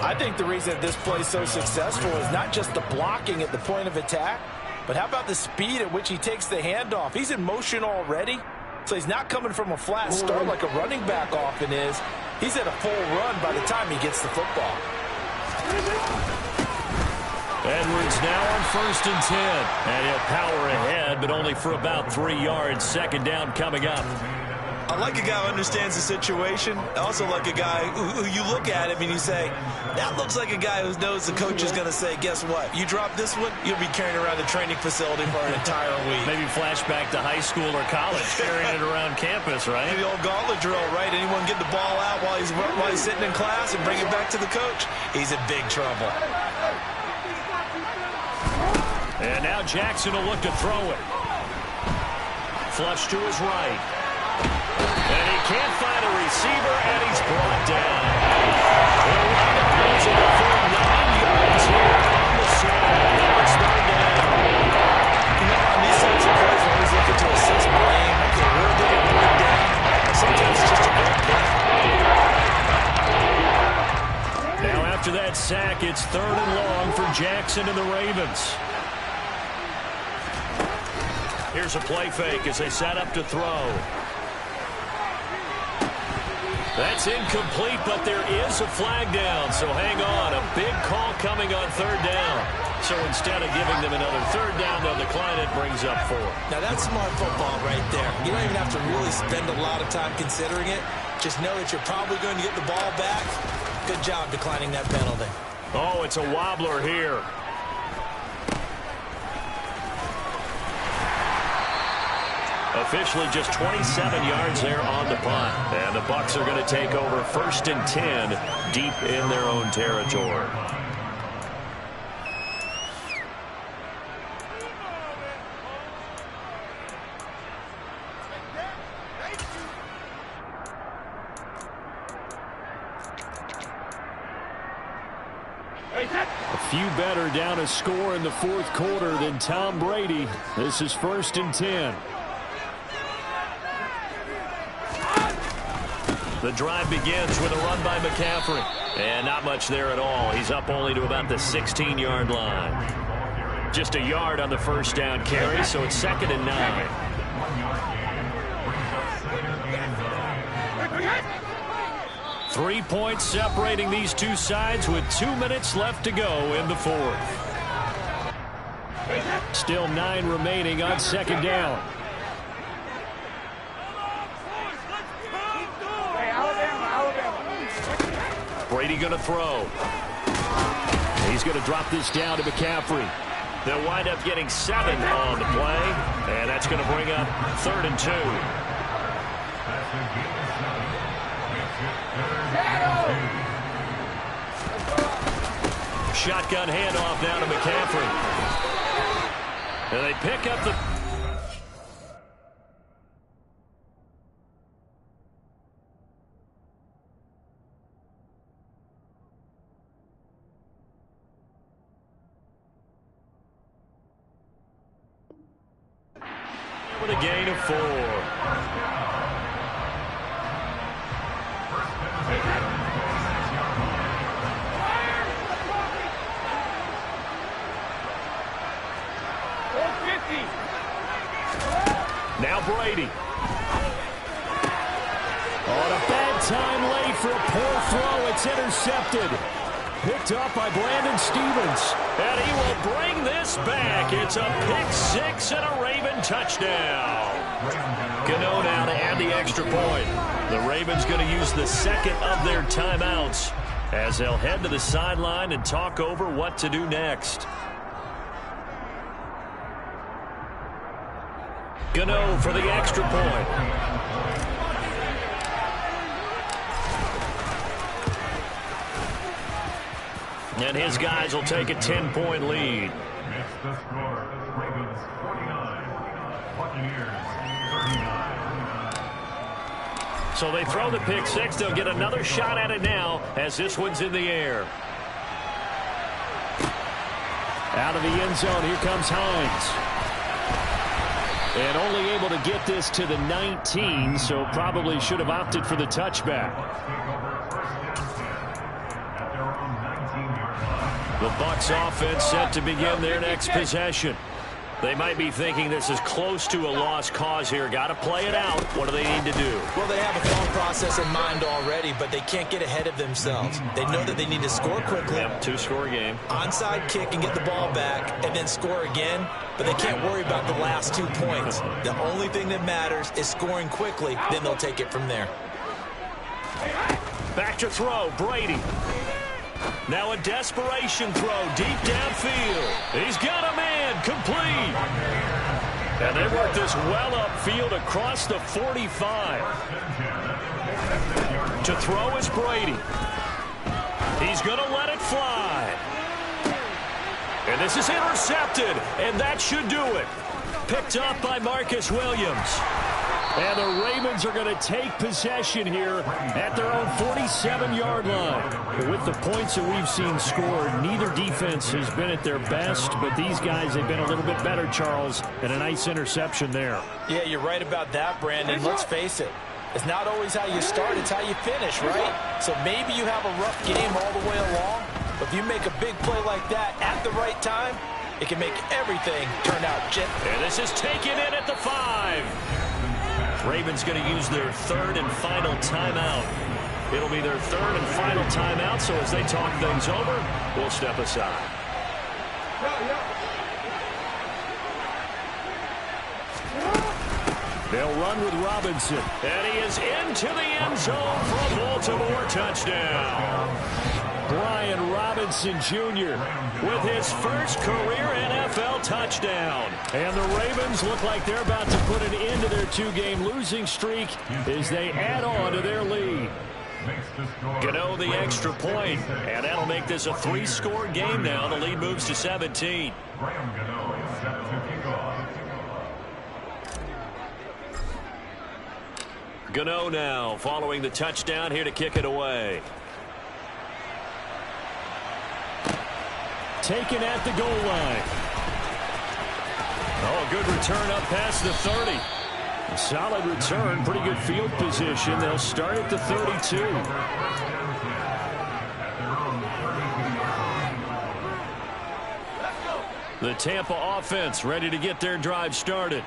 I think the reason that this play is so successful is not just the blocking at the point of attack, but how about the speed at which he takes the handoff? He's in motion already, so he's not coming from a flat start like a running back often is. He's at a full run by the time he gets the football. Edwards now on 1st and 10. And he'll power ahead, but only for about 3 yards. Second down coming up. I like a guy who understands the situation. I also like a guy who you look at him and you say, that looks like a guy who knows the coach is going to say, guess what? You drop this one, you'll be carrying around the training facility for an entire week. Maybe flashback to high school or college, carrying it around campus, right? The old gauntlet drill, right? Anyone get the ball out while he's sitting in class and bring it back to the coach? He's in big trouble. And now Jackson will look to throw it. Flush to his right. And he can't find a receiver, and he's brought down. He'll wind up losing it for 9 yards here on the side. It's third down. You know, on these sorts of plays, we're always looking to assess blame. Okay, where did it break down? Sometimes it's just a great play. Now after that sack, it's 3rd and long for Jackson and the Ravens. Here's a play fake as they set up to throw. That's incomplete, but there is a flag down, so hang on. A big call coming on 3rd down. So instead of giving them another 3rd down, they'll decline it, brings up 4. Now that's smart football right there. You don't even have to really spend a lot of time considering it. Just know that you're probably going to get the ball back. Good job declining that penalty. Oh, it's a wobbler here. Officially just 27 yards there on the punt. And the Bucs are going to take over 1st and 10 deep in their own territory. A few better down a score in the 4th quarter than Tom Brady. This is 1st and 10. The drive begins with a run by McCaffrey. And not much there at all. He's up only to about the 16-yard line. Just a yard on the first down carry, so it's 2nd and 9. 3 points separating these two sides with 2 minutes left to go in the 4th. Still 9 remaining on 2nd down. Brady going to throw. He's going to drop this down to McCaffrey. They'll wind up getting 7 on the play, and that's going to bring up 3rd and 2. Shotgun handoff down to McCaffrey. And they pick up the... with a gain of 4. Now Brady. On a bad time late for a poor throw. It's intercepted. Picked up by Brandon Stevens. And he will bring this back. It's a pick 6 and a Raven touchdown. Gano now to add the extra point. The Ravens going to use the second of their timeouts as they'll head to the sideline and talk over what to do next. Gano for the extra point. And his guys will take a 10-point lead. It's the score. Ravens 49, Buccaneers 39. So they throw the pick 6. They'll get another shot at it now as this one's in the air. Out of the end zone, here comes Hines. And only able to get this to the 19, so probably should have opted for the touchback. The Bucs offense set to begin their next possession. They might be thinking this is close to a lost cause here. Got to play it out. What do they need to do? Well, they have a thought process in mind already, but they can't get ahead of themselves. They know that they need to score quickly. Yep, 2-score game. Onside kick and get the ball back and then score again, but they can't worry about the last 2 points. The only thing that matters is scoring quickly, then they'll take it from there. Back to throw, Brady. Now a desperation throw deep downfield. He's got a man, complete. And they work this well upfield across the 45. To throw is Brady. He's going to let it fly. And this is intercepted, and that should do it. Picked up by Marcus Williams. And the Ravens are going to take possession here at their own 47-yard line. With the points that we've seen scored, neither defense has been at their best, but these guys have been a little bit better, Charles, and a nice interception there. Yeah, you're right about that, Brandon. Let's face it. It's not always how you start, it's how you finish, right? So maybe you have a rough game all the way along, but if you make a big play like that at the right time, it can make everything turn out just. And this is taken in at the 5. Ravens going to use their 3rd and final timeout. It'll be their 3rd and final timeout, so as they talk things over, we'll step aside. They'll run with Robinson. And he is into the end zone for a Baltimore touchdown. Brian Robinson Jr. with his first career NFL touchdown. And the Ravens look like they're about to put an end to their 2-game losing streak as they add on to their lead. Gano the extra point, and that'll make this a 3-score game now. The lead moves to 17. Graham Gano is set to kick off. Gano now following the touchdown here to kick it away. Taken at the goal line. Oh, a good return up past the 30. A solid return, pretty good field position. They'll start at the 32. The Tampa offense ready to get their drive started.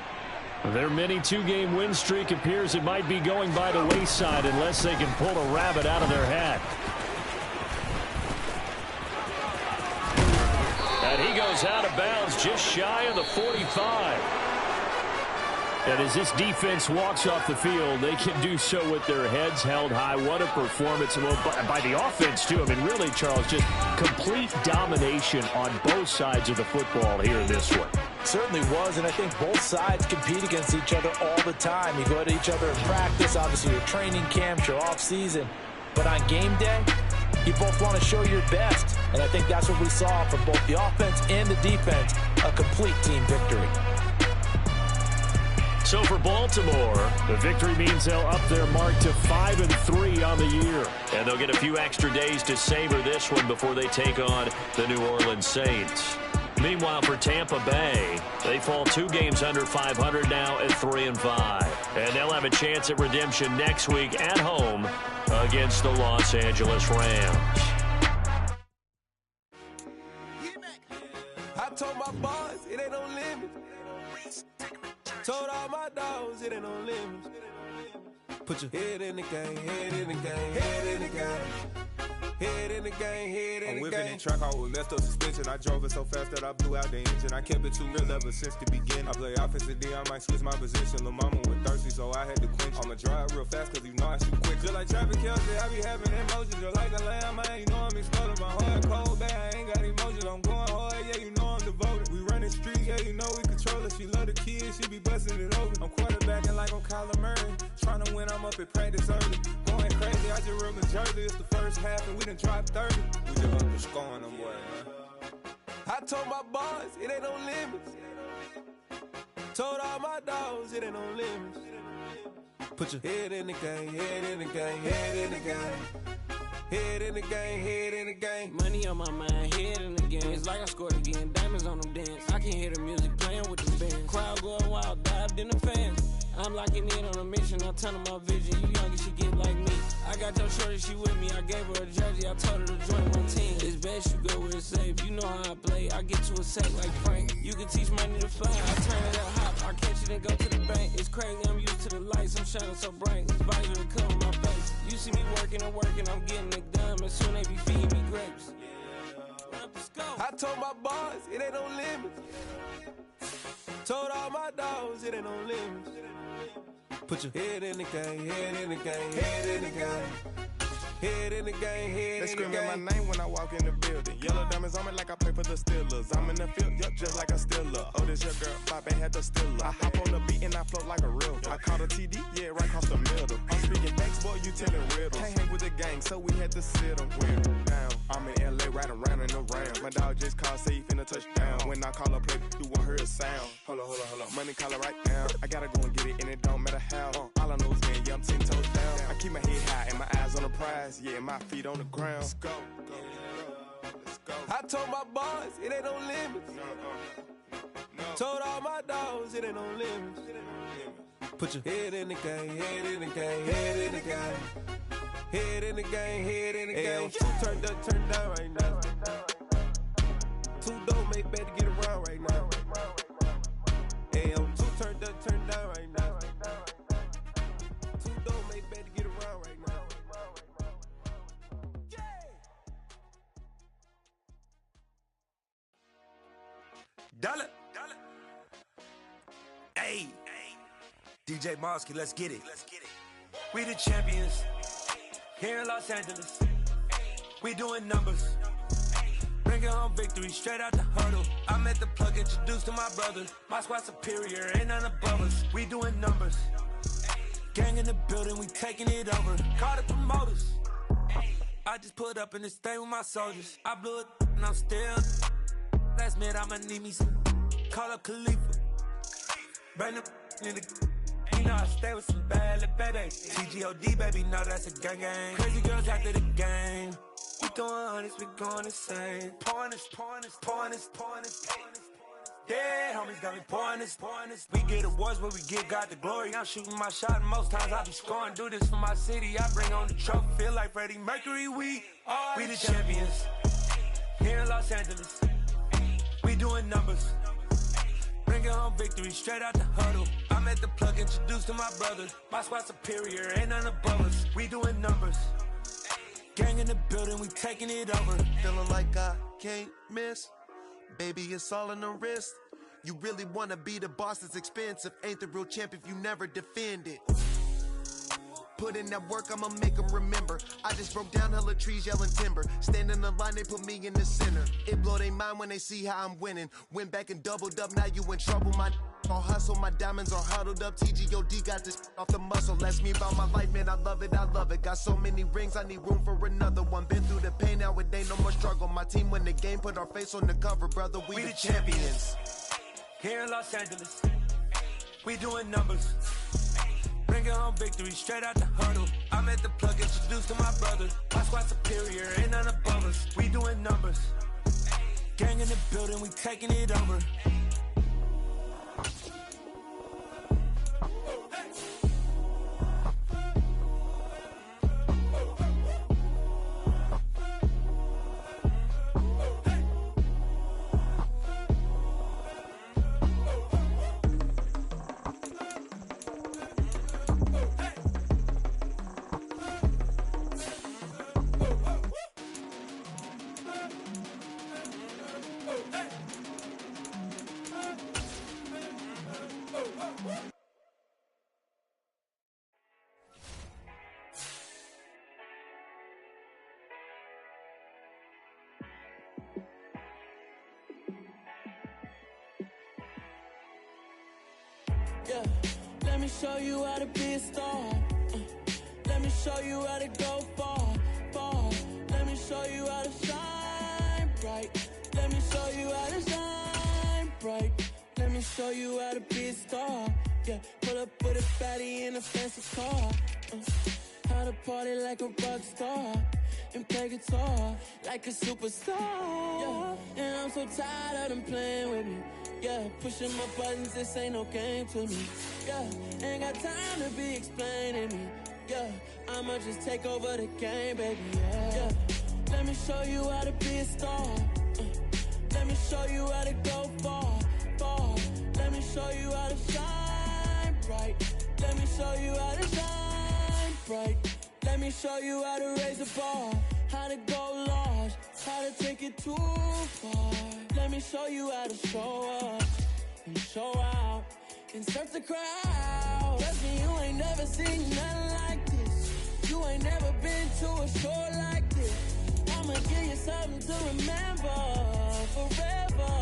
Their mini 2-game win streak appears it might be going by the wayside unless they can pull a rabbit out of their hat. And he goes out of bounds just shy of the 45. And as this defense walks off the field, they can do so with their heads held high. What a performance by the offense, too. I mean, really, Charles, just complete domination on both sides of the football here in this one. Certainly was, and I think both sides compete against each other all the time. You go at each other in practice, obviously your training camps, your off-season. But on game day, you both want to show your best. And I think that's what we saw from both the offense and the defense, a complete team victory. So for Baltimore, the victory means they'll up their mark to 5-3 on the year. And they'll get a few extra days to savor this one before they take on the New Orleans Saints. Meanwhile, for Tampa Bay, they fall 2 games under 500 now at 3-5. And they'll have a chance at redemption next week at home against the Los Angeles Rams. I told my boys it ain't no limit. Told all my dogs it ain't no limits. Put your head in the game, head in the game, head in the game. Head in the game, head in the game. I'm whipping the track out with messed up suspension. I drove it so fast that I blew out the engine. I kept it too real ever since the beginning. I play offensive D, I might switch my position. Lil' mama was thirsty, so I had to quench. I'ma drive real fast, cause you know I shoot quick. Just like traffic Kelsey, I be having emotions. Just like a lamb, man, you know I'm exploding. My heart cold, bad, I ain't got emotions. I'm going hard, yeah, you know I'm devoted. We running streets, yeah, you know we control it. She love the kids, she be busting it over. I'm quarterbacking like I'm Kyler Murray. Trying to win, I'm up at practice early. Going crazy, I just rub the jersey. It's the first half, and we done dropped 30. We just up to scoring them, boy, man. I told my boys it ain't no limits. Told all my dogs it ain't no limits. Put your head in the game, head in the game, head in the game. Head in the game, head in the game. Money on my mind, head in the game. It's like I scored again, diamonds on them dance. I can hear the music playing with the band. Crowd going wild, dived in the fans. I'm locking in on a mission, I turn on my vision. You young, you should get like me. I got your shorty, she with me. I gave her a jersey, I told her to join my team. It's best you go where it's safe. You know how I play, I get to a sack like Frank. You can teach money to fly, I turn it up hop. I catch it and go to the bank. It's crazy, I'm used to the lights, I'm shining so bright. This visor will come on my face. You see me working and working, I'm getting it done. And soon they be feeding me grapes. I told my boys it ain't no limits. Told all my dogs it ain't no limits. Put your head in the game, head in the game, head in the game. Head in the game, head in the game. They screaming my name when I walk in the building. Yellow diamonds on me like I play for the Steelers. I'm in the field, yup, just like a Steeler. Oh, this your girl, Bobby had the Steeler. I hop on the beat and I float like a real. I caught a TD, yeah, right across the middle. I'm speaking thanks, boy, you telling riddles. Can't hang with the gang, so we had to sit them down. I'm in LA, riding around in the Rams. My dog just called, say he finna touchdown. When I call a play, you won't hear a sound. Hold on. Money call it right now. I gotta go and get it, and it don't matter how. All I know is man, yeah, I'm 10 toes down. I keep my head high and my eyes on the prize. Yeah, my feet on the ground. Let's go. I told my boys it ain't no limits. Told all my dogs it ain't no limits. Put your head in the game, head in the game, head in the game. Head in the game, head in the game. Two turned up, turned down right now. Two don't make bad to get around right now. Hey, I'm two turned up, turned down right now. Two don't make bad to get around right now. Dollar. Hey, DJ Mosky, let's get it. We the champions here in Los Angeles. We doing numbers. Bringing home victory straight out the huddle. I'm at the plug, introduced to my brother. My squad superior, ain't none above us. We doing numbers. Gang in the building, we taking it over. Call the promoters. I just put up in this thing with my soldiers. I blew it and I'm still. Last minute I'ma need me some. Call up Khalifa. Bring the in the. You know I stay with some bad little babies. TGOD, baby, know that's a gang gang. Crazy girls after the game. We throwing hundreds, we going insane. Pouring this. Yeah, homies got me pouring this. We get awards, but we get God the glory. I'm shooting my shot, and most times I be scoring. Do this for my city, I bring on the trophy. Feel like Freddie Mercury, we the champions. Here in Los Angeles, we doing numbers. Bringing home victory straight out the huddle. I'm at the plug, introduced to my brother. My squad superior, ain't none above us. We doing numbers. Gang in the building, we taking it over. Feeling like I can't miss. Baby, it's all in the wrist. You really wanna be the boss, that's expensive. Ain't the real champ if you never defend it. Put in that work, I'ma make them remember. I just broke down hella trees yelling timber. Stand in the line, they put me in the center. It blow their mind when they see how I'm winning. Went back and doubled up, now you in trouble. My all hustle, my diamonds are huddled up. TGOD got this off the muscle. Ask me about my life, man, I love it, I love it. Got so many rings, I need room for another one. Been through the pain, now it ain't no more struggle. My team win the game, put our face on the cover, brother, we the champions. Here in Los Angeles, we doing numbers. Bringing home victory straight out the huddle. I'm at the plug, introduced to my brother. My squad superior, ain't none above us. We doing numbers. Gang in the building, we taking it over. Yeah, let me show you how to be a star. Let me show you how to go far, far. Let me show you how to shine bright. Let me show you how to shine bright. Let me show you how to be a star. Yeah, pull up with a fatty in a fancy car. How to party like a rock star and play guitar like a superstar. Yeah, and I'm so tired of them playing with me. Yeah, pushing my buttons, this ain't no game to me. Yeah, ain't got time to be explaining me. Yeah, I'ma just take over the game, baby. Yeah, let me show you how to be a star. Let me show you how to go far, far. Let me show you how to shine bright. Let me show you how to shine bright. Let me show you how to raise the bar, how to go large, how to take it too far. Let me show you how to show up and show out and surf the crowd. Trust me, you ain't never seen nothing like this. You ain't never been to a show like this. I'ma give you something to remember forever.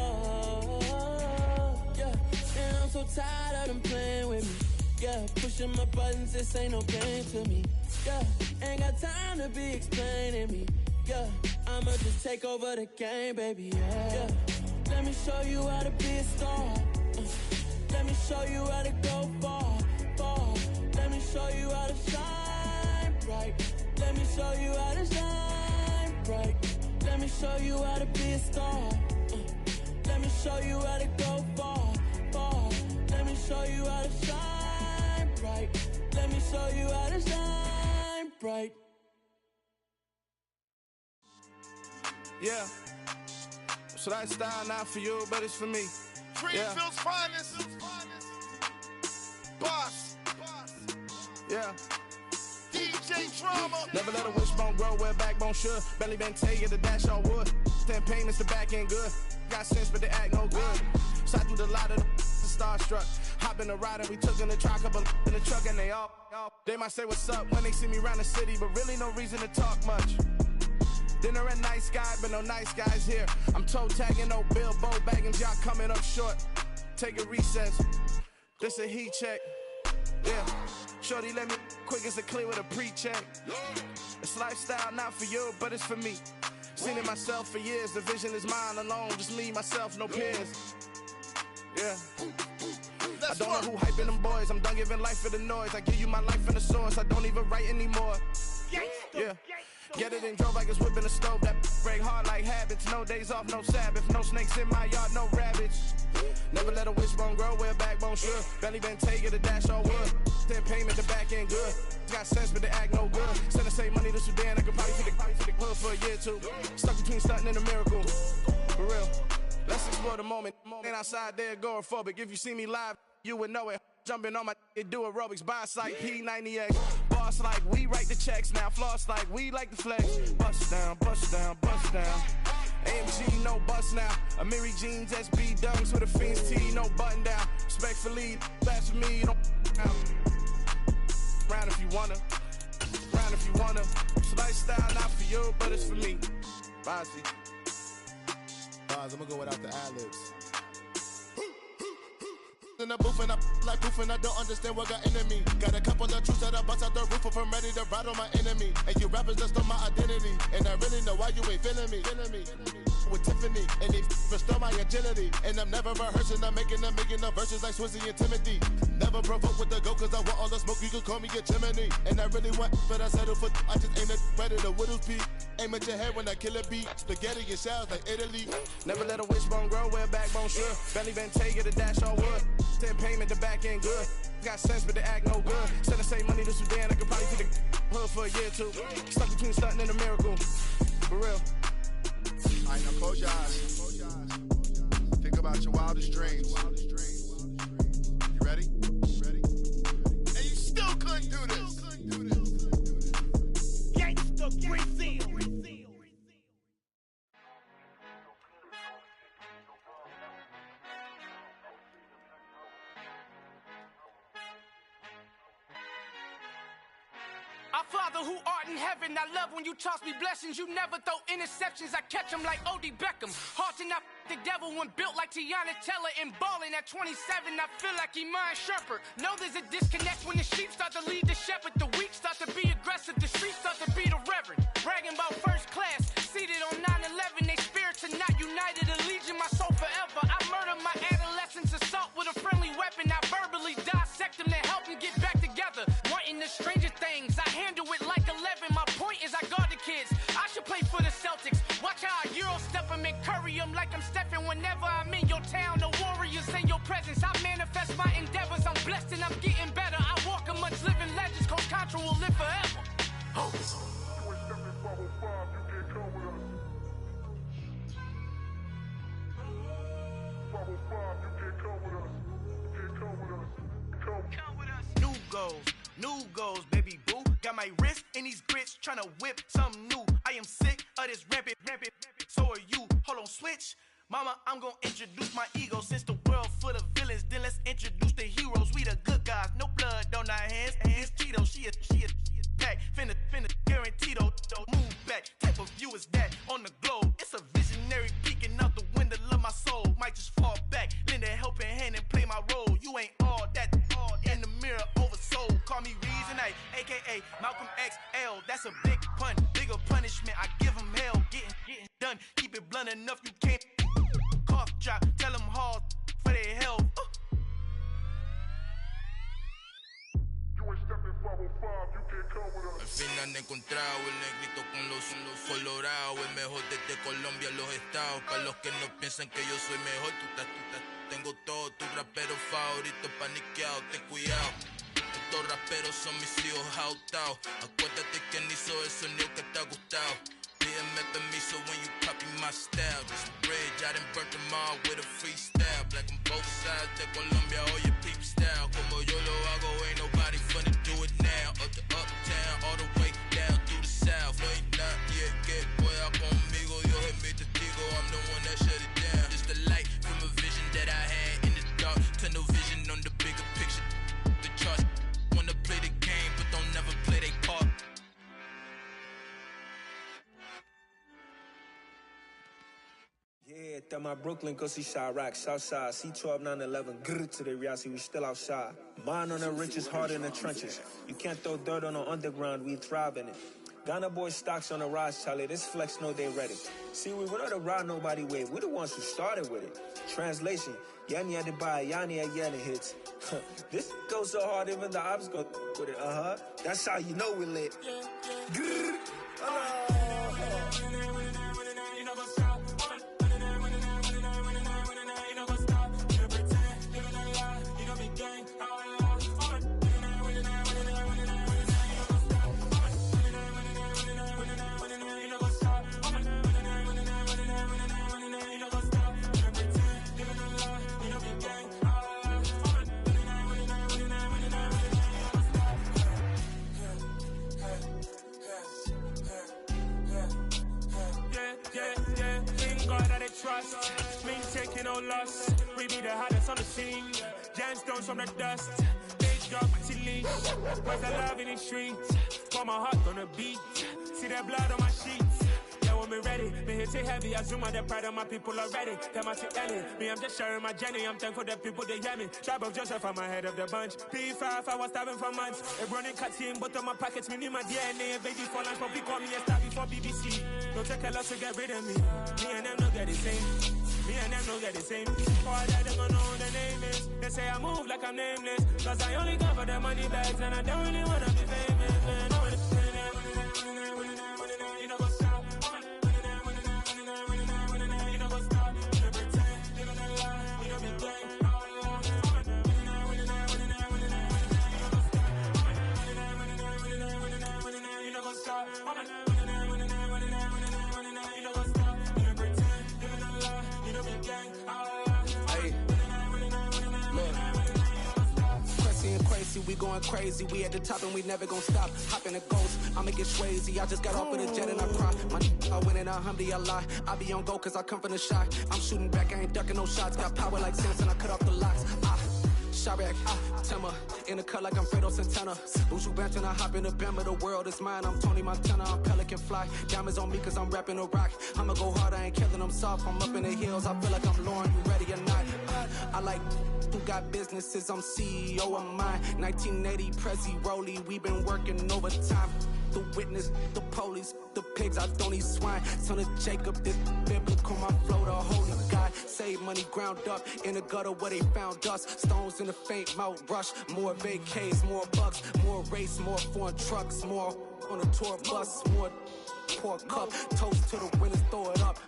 Yeah, and I'm so tired of them playing with me. Yeah, pushing my buttons, this ain't no game to me. Yeah, ain't got time to be explaining me. Yeah, I'ma just take over the game, baby. Yeah, let me show you how to be a star. Let me show you how to go far, far. Let me show you how to shine bright. Let me show you how to shine bright. Let me show you how to be a star. Let me show you how to go far, far. Let me show you how to shine bright. Let me show you how to shine bright. Yeah, so that style not for you, but it's for me. Greenfield's finest. Boss. Yeah. DJ Drama. Never let a wishbone grow where backbone should. Belly been taking the dash on wood. 10 payments, the back end good. Got sense, but they act no good. Shot through the lot of the starstruck. Hop in the ride and we took in the truck, couple in the truck and they all. They might say what's up when they see me around the city, but really no reason to talk much. Dinner at nice guy, but no nice guys here. I'm toe tagging, no Bilbo bagging, y'all coming up short. Take a recess. This a heat check. Yeah. Shorty let me quick as a clear with a pre-check. It's lifestyle not for you, but it's for me. Seen it myself for years. The vision is mine alone. Just me, myself, no peers. Yeah. I don't know who hyping them boys. I'm done giving life for the noise. I give you my life in the source. I don't even write anymore. Yeah. Get it and drove like it's whipping the stove. That break hard like habits. No days off, no Sabbath. No snakes in my yard, no rabbits. Never let a wishbone grow where backbone should. Belly been taking the dash all wood. 10 payment, the back end good. Got sense, but they act no good. Send the same money to Sudan. I could probably take the hood for a year or two. Stuck between stunting and a miracle. For real. Let's explore the moment. Ain't outside there agoraphobic. If you see me live, you would know it. Jumping on my do aerobics, boss like P90X. Boss like we write the checks now. Floss like we like the flex. Bust down, bust down, bust down. AMG, no bust now. Amiri jeans, SB dunks with a Fiends tee, no button down. Respectfully, best for me, don't now. Round if you wanna, round if you wanna. It's lifestyle, not for you, but it's for me. Bossy. Bars, I'm gonna go without the ad-libs. In the booth and I like proof and I don't understand what got into me. Got a couple of truths that I bust out the roof if I'm ready to ride on my enemy. And you rappers just on my identity. And I really know why you ain't feeling me. With Tiffany, and they restore my agility. And I'm never rehearsing, I'm making a million of verses like Swizzy and Timothy. Never provoke with the go, cause I want all the smoke, you can call me a chimney. And I really want, but I settle for, I just ain't ready to Whittles Peak. Aim at your head when I kill a beat. Spaghetti and shells like Italy. Never let a wishbone grow where a backbone should. Belly Bentay, get a dash all wood. 10 payment, the back end good. Got sense, but the act no good. Send the same money to Sudan, I could probably see the hood for a year or two. Stuck between stunting and a miracle. For real. Alright, now close your eyes. Think about your wildest dreams. You ready? And you still couldn't do this. Gangsta Brazil. Our Father who art in heaven, I love when you toss me blessings. You never throw interceptions, I catch them like O.D. Beckham. Hard to not the devil when built like Tiana Teller. And balling at 27, I feel like Iman Shumpert. Know there's a disconnect when the sheep start to lead the shepherd. The weak start to be aggressive, the streets start to be the reverend. Bragging about first class, seated on 9/11. They spirits are not united, a legion, my soul forever. I murder my adolescence, assault with a friendly weapon. I verbally dissect them to help them get back together. Wanting the stranger things, I handle it like 11. My point is I guard the kids. I should play for the Celtics. Watch how I Euro step them and curry them like I'm stepping. Whenever I'm in your town, the warriors in your presence. I manifest my endeavors. I'm blessed and I'm getting better. I walk amongst living legends. Coach Contra will live forever. Oh. New goals, baby boo. Got my wrist in these grits, tryna whip something new. I am sick of this rampant. So are you. Hold on, switch. Mama, I'm gonna introduce my ego. Since the world full of villains, then let's introduce the heroes. We the good guys, no blood on our hands. Hands Tito, she a pack. Finna guarantee though. Move back. Type of view is that on the globe? It's a visionary peeking out the window of my soul. Might just fall back, lend a helping hand and play my role. You ain't all that in the mirror oversold. Call me Reason A, aka Malcolm XL. That's a big pun, bigger punishment. I give him hell, getting done. Keep it blunt enough, you can't cough drop. Tell them hard for their health. Al fin han encontrado el negrito con los colorados, el mejor desde Colombia, los estados. Para los que no piensan que yo soy mejor, tengo todo, tu rapero favorito paniqueado, ten cuidado. Estos raperos son mis hijos jautados. Acuérdate quién hizo el sonido que te ha gustado. Pídeme permiso when you copy my style. This bridge, I done burnt them all with a freestyle. Black on both sides de Colombia, oye peep style. Como yo lo hago, ain't nobody finna do it now. Up to uptown, all the way down through the south. No hay nadie que pueda conmigo, Dios es mi testigo. I'm the one that shut it down. It's the light from a vision that I had in the dark. Tunnel vision on the bigger picture. The charts wanna play the game, but don't never play their part. Yeah, that my Brooklyn, go see Chirac, Southside, C12, 911, grrr to the reality, we still outside. Mine on the richest, heart in the trenches. You can't throw dirt on the underground, we thrive in it. Ghana boys stocks on the rise, Charlie, this flex know they ready. See, we were not the ride nobody wave, we the ones who started with it. Translation, Yani had to buy, Yani had Yanni hits. This goes so hard, even the ops go with it, That's how you know we lit. Grrr, never lost. We be the hottest on the scene. Gemstones from the dust. Big drop, chili. Where's the love in the streets? Pour my heart on the beat. See that blood on my sheets. Yeah, when me ready, me hit it heavy. I zoom on the pride of my people already. Them I see Ellie. Me, I'm just sharing my journey. I'm thankful that people they hear me. Tribe of Joseph, I'm ahead of the bunch. P5, I was starving for months. A running cut in, but on my pockets, me need my DNA. Baby for lunch, but we call me a star before BBC. Don't take a lot to get rid of me. Me and them don't get the same. Me and them don't get the same. All that they gonna know who the name is. They say I move like I'm nameless. Cause I only come for the money bags. And I don't really wanna be famous, man. You know what's up? You know what's up? You pretend, living a lie. You know be gang. You know what's up? We going crazy, we at the top and we never gon' stop. Hop in a ghost, I'ma get swayzy. I just got off with a jet and I cry. I win in a Humvee, I lie. I be on go cause I come from the shot. I'm shooting back, I ain't ducking no shots. Got power like Samson, I cut off the locks. Sharek, Timmer, in the cut like I'm Fredo Santana. Buju Banton, I hop in the Bama, the world is mine. I'm Tony Montana, I'm Pelican Fly. Diamonds on me cause I'm rapping a rock. I'ma go hard, I ain't killing them soft. I'm up in the hills, I feel like I'm Lauren, you ready or not? I like who got businesses, I'm CEO of mine. 1980 Prezi Rolly, we been working overtime. The witness, the police, the pigs, I don't eat swine. Son of Jacob, this biblical, my flow, the holy God. Save money ground up in the gutter where they found us. Stones in the faint mouth rush. More vacays, more bucks, more race, more foreign trucks, more on a tour bus, more pour cup. Toast to the winners, throw it up.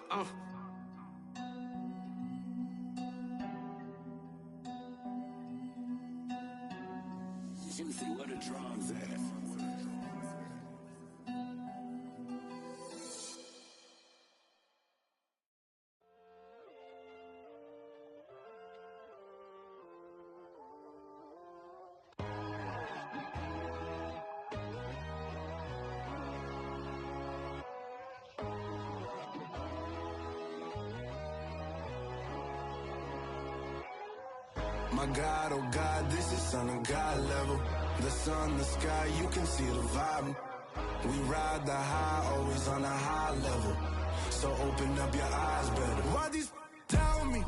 Where the drums at? My God, oh God, this is Son of God level. The sun, the sky, you can see the vibe. We ride the high, always on a high level. So open up your eyes better. Why these tell me?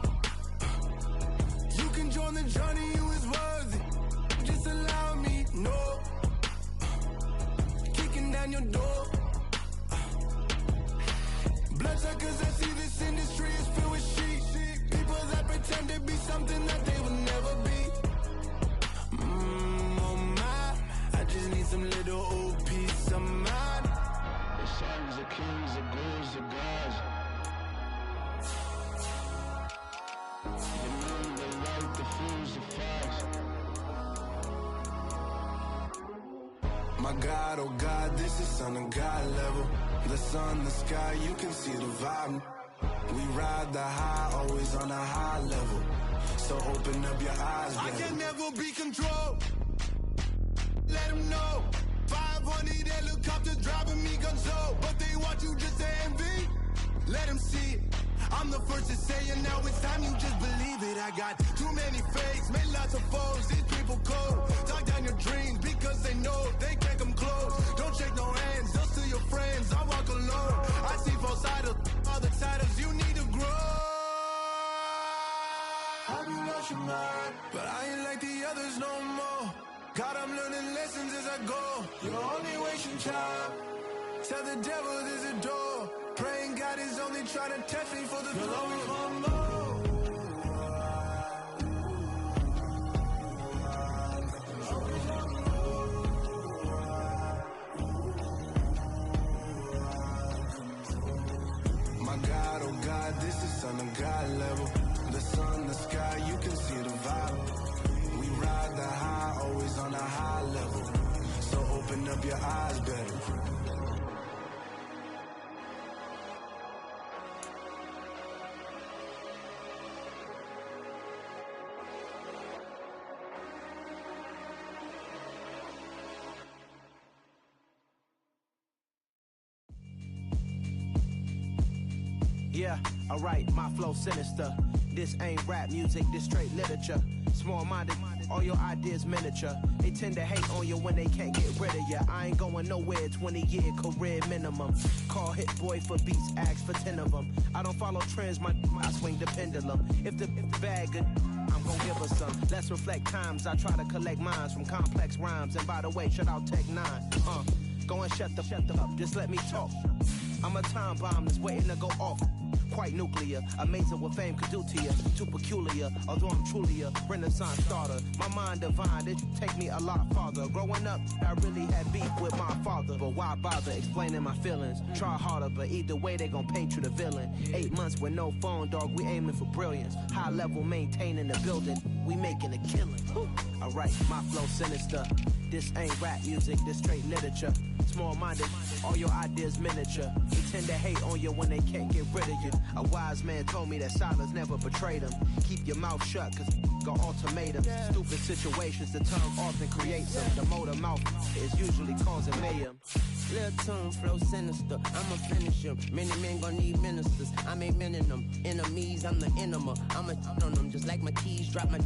You can join the journey, you is worthy. Just allow me, no. Kicking down your door. Bloodsuckers, I see this industry is filled with sheep. People that pretend to be something that they will never be. Oh my, I just need some little old peace of mind. The sons of kings, the ghouls, the gods. The moon, the light, the fools, the facts. My God, oh God, this is Son of God level. The sun, the sky, you can see the vibe. We ride the high, always on a high level. So open up your eyes, baby. I can never be controlled. Let them know. 500 helicopters driving me gonzo. But they want you just to envy. Let them see it. I'm the first to say it, now it's time you just believe it. I got too many fakes, made lots of foes. These people cold. Talk down your dreams because they know they can't come close. Don't shake no hands, just to your friends. I walk alone. I see both sides of other titles. You need to grow. Have you lost your mind? But I ain't like the others no more. God, I'm learning lessons as I go. You're only wasting time. Tell the devil there's a door. Praying God is only trying to test me for the glory. Always want more. My God, oh God, this is Son of God level. The sun, the sky, you can see the vibe. We ride the high, always on a high level. So open up your eyes better. Yeah. Yeah, alright, my flow sinister. This ain't rap music, this straight literature. Small-minded, all your ideas miniature. They tend to hate on you when they can't get rid of you. I ain't going nowhere, 20-year career minimum. Call Hit Boy for beats, ask for 10 of them. I don't follow trends, I swing the pendulum. If the bag good, I'm gon' give her some. Let's reflect times, I try to collect minds from complex rhymes. And by the way, shout out Tech 9. Go and shut the up, just let me talk. I'm a time bomb that's waiting to go off. Quite nuclear, amazing what fame could do to you. Too peculiar, although I'm truly a renaissance starter. My mind divine, it take me a lot farther. Growing up, I really had beef with my father. But why bother explaining my feelings? Try harder, but either way they gon' paint you the villain. 8 months with no phone, dog, we aiming for brilliance. High level maintaining the building, we making a killing. Alright, my flow sinister. This ain't rap music, this straight literature. Small-minded, all your ideas miniature. They tend to hate on you when they can't get rid of you. A wise man told me that silence never betrayed him. Keep your mouth shut, cause got ultimatums. Stupid situations, the tongue often creates them. The motor mouth is usually causing mayhem. Lil' tune, flow sinister, I'ma finish him. Many men gon' need ministers, I'm a men in them. Enemies, I'm the enema. I'ma on them, just like my keys, drop my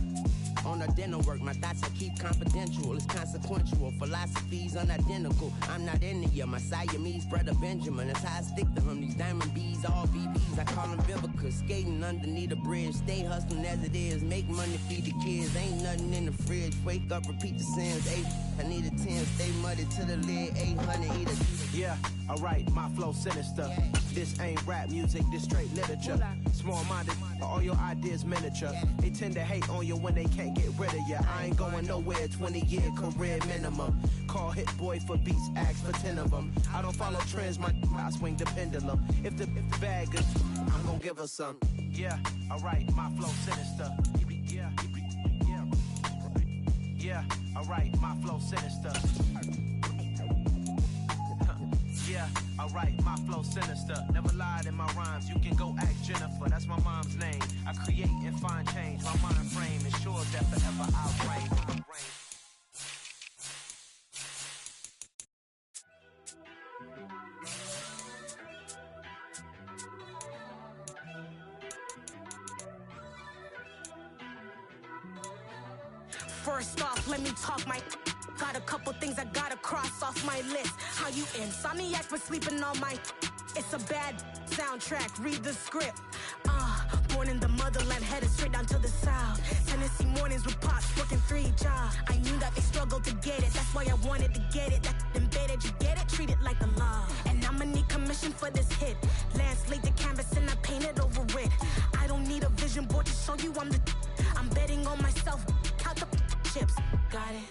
on the dinner work. My thoughts I keep confidential, it's consequential. Philosophies unidentical, I'm not into you. My Siamese brother Benjamin, that's how I stick to him. These diamond bees, all BBs, I call them Vivica. Skating underneath the bridge, stay hustling as it is. Make money, feed the kids, ain't nothing in the fridge. Wake up, repeat the sins, 8, I need a 10, stay muddy to the lid, 800, eat a. Yeah, alright, my flow sinister. This ain't rap music, this straight literature. Small-minded, all your ideas miniature. They tend to hate on you when they can't get rid of you. I ain't going nowhere, 20-year career minimum. Call Hit Boy for beats, ask for 10 of them. I don't follow trends, I swing the pendulum. If the bag good, I'm gon' give her some. Yeah, alright, my flow sinister. Yeah, alright, my flow sinister. Yeah, alright, my flow sinister. Never lied in my rhymes, you can go ask Jennifer, that's my mom's name. I create and find change, my mind frame ensures that forever I'll reign. First off, let me talk my. Got a couple things I gotta cross off my list. How you insomniac for sleeping on my. It's a bad soundtrack, read the script. Born in the motherland, headed straight down to the south. Tennessee mornings with pops, working 3 jobs. I knew that they struggled to get it, that's why I wanted to get it. That embedded, you get it, treat it like the law. And I'ma need commission for this hit. Lance laid the canvas and I painted over it. I don't need a vision board to show you I'm betting on myself, count the chips. Got it.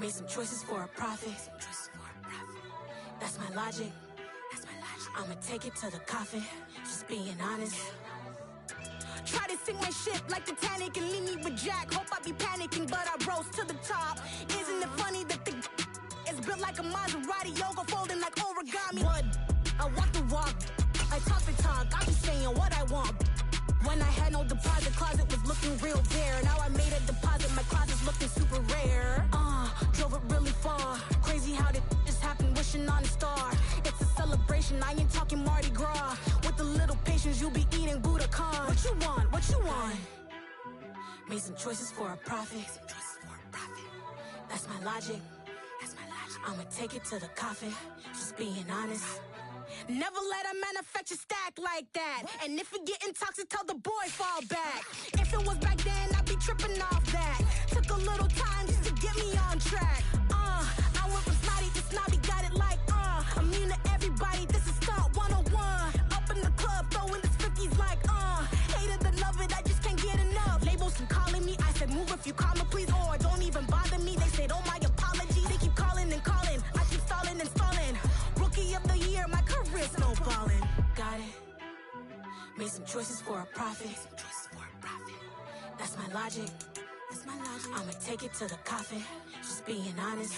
Made some choices for a profit. That's my logic. I'ma take it to the coffin. Just being honest. Try to sink my ship like Titanic and leave me with Jack. Hope I be panicking, but I rose to the top. Isn't it funny that the is built like a Maserati, yoga folding like origami? What? I walk the walk. I talk the talk. I be saying what I want. When I had no deposit, closet was looking real bare. Now I made a deposit, my closet's looking super rare. Drove it really far. Crazy how did just happen, wishing on a star. It's a celebration, I ain't talking Mardi Gras. With a little patience, you'll be eating Budokan. What you want? What you want? Made some choices for a profit. That's my logic. I'ma take it to the coffin. Just being honest. Never let a manufacture stack like that. And if it getting toxic, tell the boy fall back. If it was back then, I'd be tripping off that. Took a little time just to get me on track. I went from snotty to snobby, got it like immune to everybody, this is stunt 101. Up in the club, throwing the 50s like hate it and love it, I just can't get enough. Labels keep calling me, I said move if you call me please, or don't even bother me. They said oh my apologies, they keep calling and calling. I keep stalling and stalling. Rookie of the year, my career snowballing. Got it. Made some choices for a profit. That's my logic. I'ma take it to the coffin. Just being honest.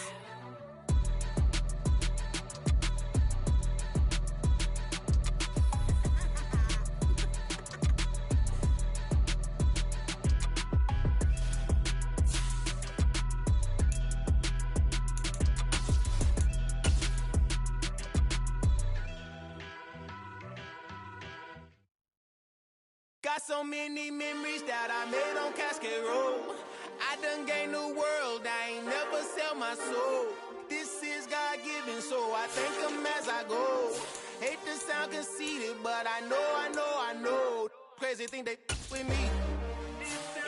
Got so many memories that I made on Cascade Road. I done gained the world, I ain't never sell my soul. This is God-given, so I thank him as I go. Hate to sound conceited, but I know. Crazy thing they with me.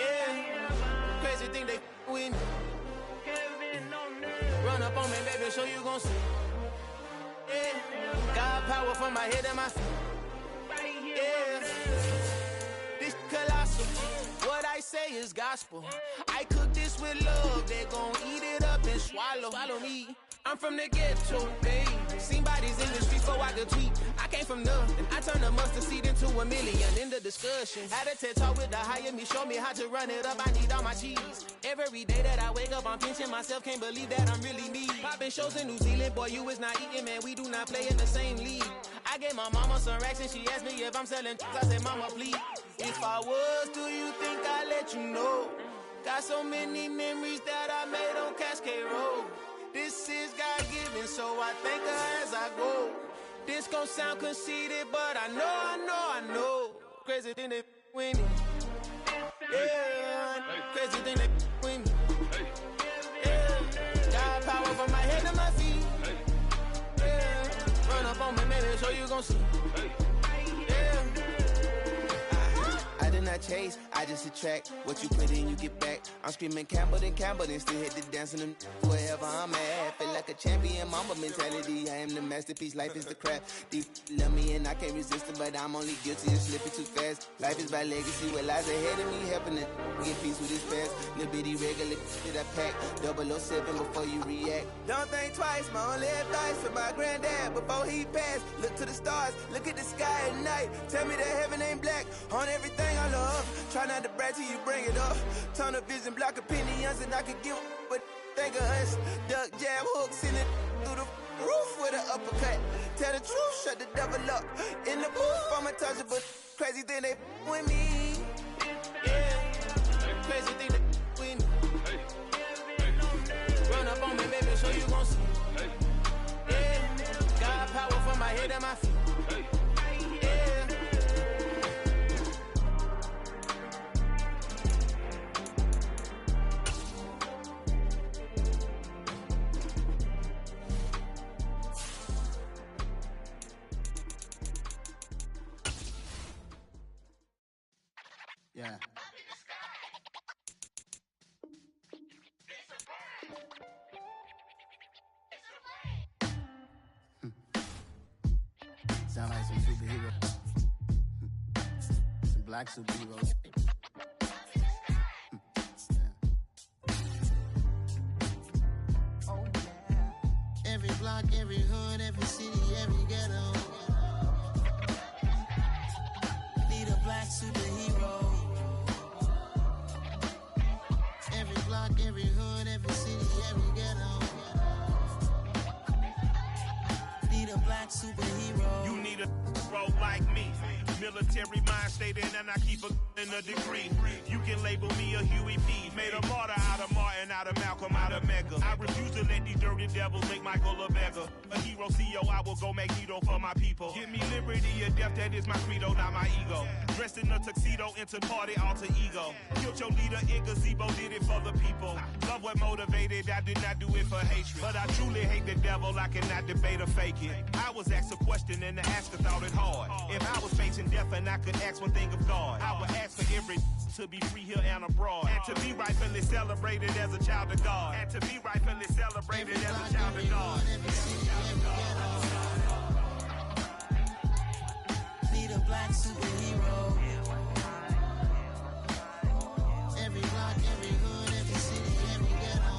Yeah, crazy thing they with me. Run up on me, baby, show you gon' see. Yeah, got power from my head and my feet. Yeah, this colossal. What I say is gospel. I cook this with love, they gon' eat it up and swallow me. I'm from the ghetto, babe. Seen bodies in the streets before I could tweet. I came from nothing. I turned a mustard seed into a million. In the discussion, had a TED talk with the higher me. Show me how to run it up. I need all my cheese. Every day that I wake up, I'm pinching myself. Can't believe that I'm really me. Popping shows in New Zealand, boy, you is not eating, man. We do not play in the same league. I gave my mama some racks and she asked me if I'm selling. I said, mama, please. If I was, do you think I'd let you know? Got so many memories that I made on Cascade Road. This is God-given, so I thank her as I go. This gon' sound conceited, but I know. Crazy thing they with me. Yeah, crazy thing they with me. Yeah, got power from my head to my feet. Yeah, run up on me, maybe so you gon' see. Yeah. I did not chase, I just attract. What you put in, you get back. I'm screaming Campbell, then still hit the dance and them wherever I'm at. Feel like a champion, mama mentality. I am the masterpiece, life is the craft. Deep love me and I can't resist it, but I'm only guilty of slipping too fast. Life is by legacy, what lies ahead of me, helping it get peace with his past. Little bitty regular that I pack, 007 before you react. Don't think twice, my only advice for my granddad before he passed. Look to the stars, look at the sky at night. Tell me that heaven ain't black on everything I love. Try not to brag till you bring it up. Tunnel vision, block opinions, and I could give but think of us. Duck jab hooks in it through the roof with an uppercut. Tell the truth, shut the devil up. In the booth, I'm untouchable. Crazy thing they with me. Yeah, crazy thing they with me. Run up on me, baby, so you gon' see. Yeah, got power from my head and my feet. Yeah. Sound like some superheroes. Some black superheroes. Oh, yeah. Every block, every hood, every city, every ghetto. Need a black superhero. Every block, every hood, every city, every ghetto. Need a black superhero. You need a role like me. Military mind state and I keep in a degree. You can label me a Huey P. Made a martyr out of Martin, out of Malcolm, out of Mega. I refuse to let these dirty devils make Michael a beggar. A hero CEO, I will go Magneto for my people. Give me liberty or death, that is my credo, not my ego. Dressed in a tuxedo, into party, alter ego. Killed your leader in gazebo, did it for the people. Love what motivated, I did not do it for hatred. But I truly hate the devil, I cannot debate or fake it. I was asked a question and the asker thought it hard. If I was facing death and I could ask one thing of God, I would ask for every to be free here and abroad, and to be rightfully celebrated as a child of God, and to be rightfully celebrated as a child of God. Need a black superhero. Every block, every hood, every city, every ghetto.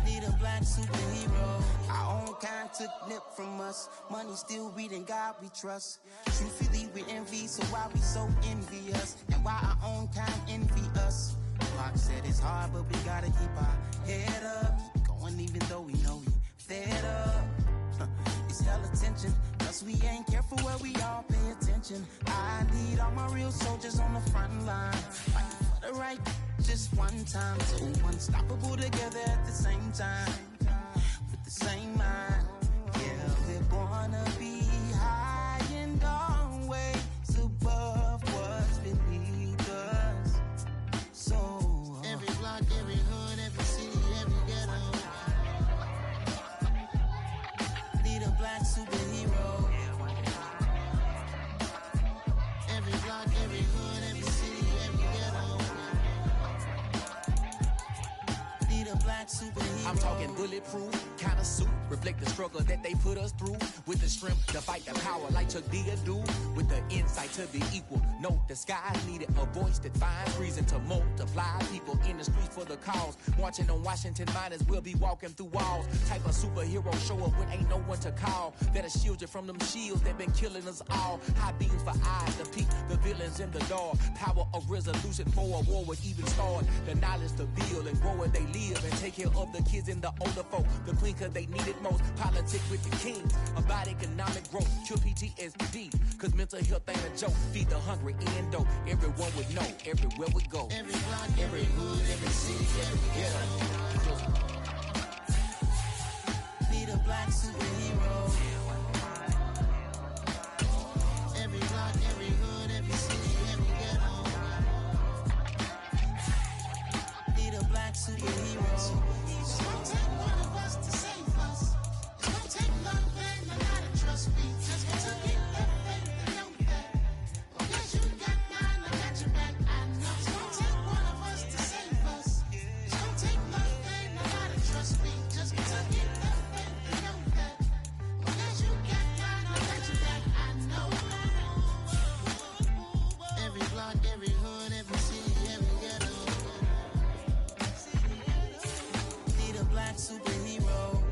Need a black superhero. Our own kind took nip from us. Money still reading God we trust. Truthfully we envy, so why we so envious? And why our own kind envy us? Block said it's hard, but we gotta keep our head up. Keep going even though we know we fed up. It's hella tension, cause we ain't careful where we all pay attention. I need all my real soldiers on the front line, fighting for the right just one time. So unstoppable together at the same time, with the same mind. Yeah, we're gonna be high and always. black superhero. I'm talking bulletproof, kind of suit, reflect the struggle that they put us through. With the strength to fight the power like Chuck D do. With the insight to be equal. No, the sky needed a voice that finds reason to multiply. People in the streets for the cause. Marching on Washington miners will be walking through walls. Type of superhero show up when ain't no one to call. That'll shield you from them shields that been killing us all. High beams for eyes to peek the villains in the dark. Power of resolution for a war would even start. The knowledge to build and grow where they live and take care of the kids and the older folk. The queen cause they need it most. Politics with the king. About economic growth. Cure PTSD. Cause mental health ain't a joke. Feed the hungry and dope. Everyone would know. Everywhere we go. Every block, every hood, every city, every ghetto. Need a black superhero. Every block, every hood, every city, every ghetto. Need a black superhero. It's gonna take one of us to save us. It's gonna take love and a lot of trust me. Just to get that faith and know that. Well, guess you got mine, I got your back. I know it's gonna take one of us to save us. It's gonna take love and a lot of trust me. Just to get that faith and know that. Well, guess you got mine, I got your back. I know. Every block, every hood, every city, every ghetto. Need a black superhero.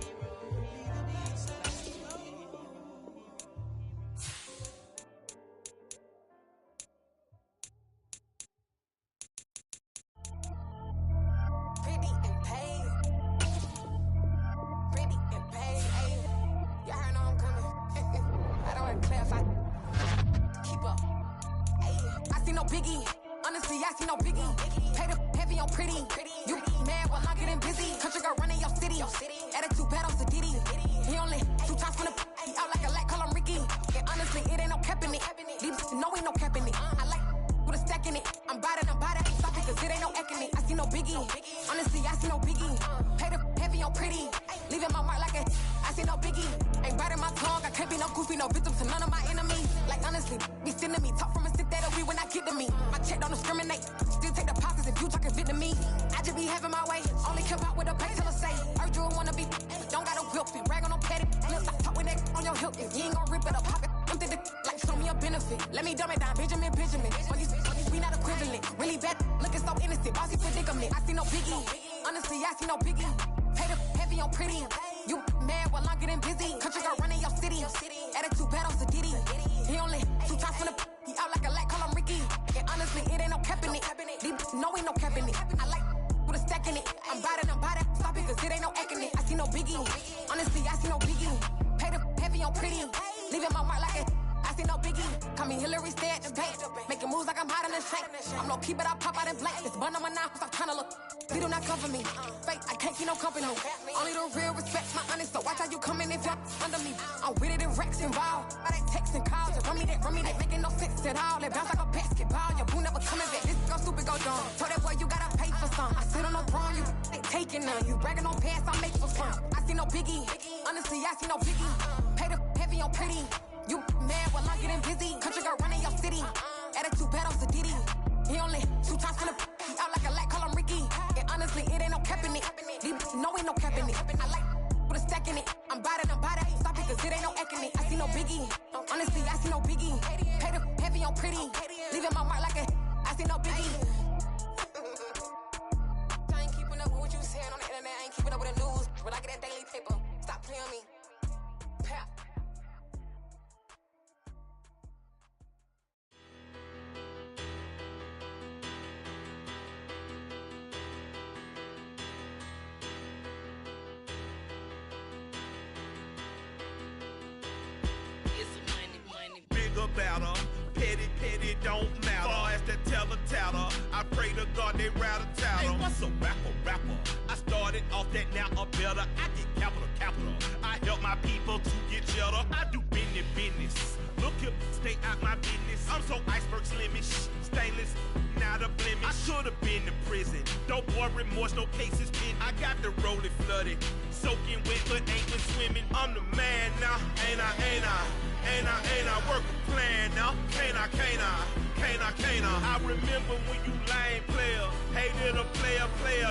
Pretty and paid. Pretty and paid. Hey, y'all heard I'm coming. I don't want to clarify. Keep up. Hey, I see no biggie. Honestly, I see no biggie. Pay the heavy on pretty. You mad while I'm getting busy. Country girl running your city. Attitude bad on Diddy. He only 2 times from the he out like a lack, call him Ricky. And honestly, it ain't no cap in it. These no ain't no cap in it. I like with a stack in it. I'm about it. Stop it, cause it ain't no acting it. I see no biggie. Honestly, I see no biggie. Pay the heavy on pretty. Leaving my mark like a I see no biggie. Ain't biting my tongue. I can't be no goofy, no victim to none of my enemies. Like honestly, be sending me talk from a stick that'll be when I get to me. My check don't discriminate. Still take the pockets if you talking fit to me. I just be having my way. Only care about what the pay till I say. Urge you wanna be. Don't gotta whip it. Rag on no petty. Flip like talk with that on your hip. If you ain't gon' rip it up, pop it. I'm thinking like show me a benefit. Let me dumb it down, Benjamin. We not equivalent. Really bad, looking so innocent. Bossy predicament. I see no biggie. Honestly, I see no biggie. Pay the heavy on pretty. You mad while I'm getting busy. Country girl running your city. Attitude bad on Diddy. He only 2 times from the he out like a lack, call him Ricky. And honestly, it ain't no cap in it. These no ain't no cap in it. I like with a stack in it. I'm about it. Stop it, cause it ain't no acting it. I see no biggie. Honestly, I see no biggie. Pay the heavy on pretty. Leaving my mark like a I see no biggie. Call me Hillary, stay at the bank. Making moves like I'm hot in the shank. I'm no keep it, I pop out in blank. This bun on my knife, stop trying to look. They do not cover me. Fake, I can't keep no company. Only the real respects my honest. So watch how you come in if you're under me. I'm with it in Rex involved. I they text and calls. Run me that, making no sense at all. They bounce like a basketball. Your boo never coming back. This go stupid, go dumb. Told that boy you gotta pay for some. I sit on no throne, you ain't taking none. You bragging on pants, I make for fun. I see no biggie. Honestly, I see no biggie. Pay the heavy on pretty. You mad while I'm getting busy. Country girl running your city. Attitude bad on Diddy. He only 2 times from the he out like a lack, call him Ricky. And honestly, it ain't no cap in it. These no ain't no cap in it. I like with a stack in it. I'm about it. Stop it, cause it ain't no acting it. I see no biggie. Honestly, I see no biggie. Pay the heavy on pretty. Leaving my mark like a I see no biggie. I ain't keeping up with what you saying on the internet. I ain't keeping up with the news. But I get that daily paper. Stop playing me. Pap. Battle. Petty don't matter. Far as the teller, I pray to God they rattle tattle. Hey, what's a rapper? I started off that, now I'm better. I get capital. I help my people to get cheddar. I do business. Look here, stay out my business. I'm so iceberg slimish, stainless, not a blemish. I should've been in prison. Don't boy remorse, no cases pinned. I got the rolling flooded, soaking wet, but ain't been swimming. I'm the man now, ain't I? Work a plan now, can't I? I remember when you lame player, hated a player.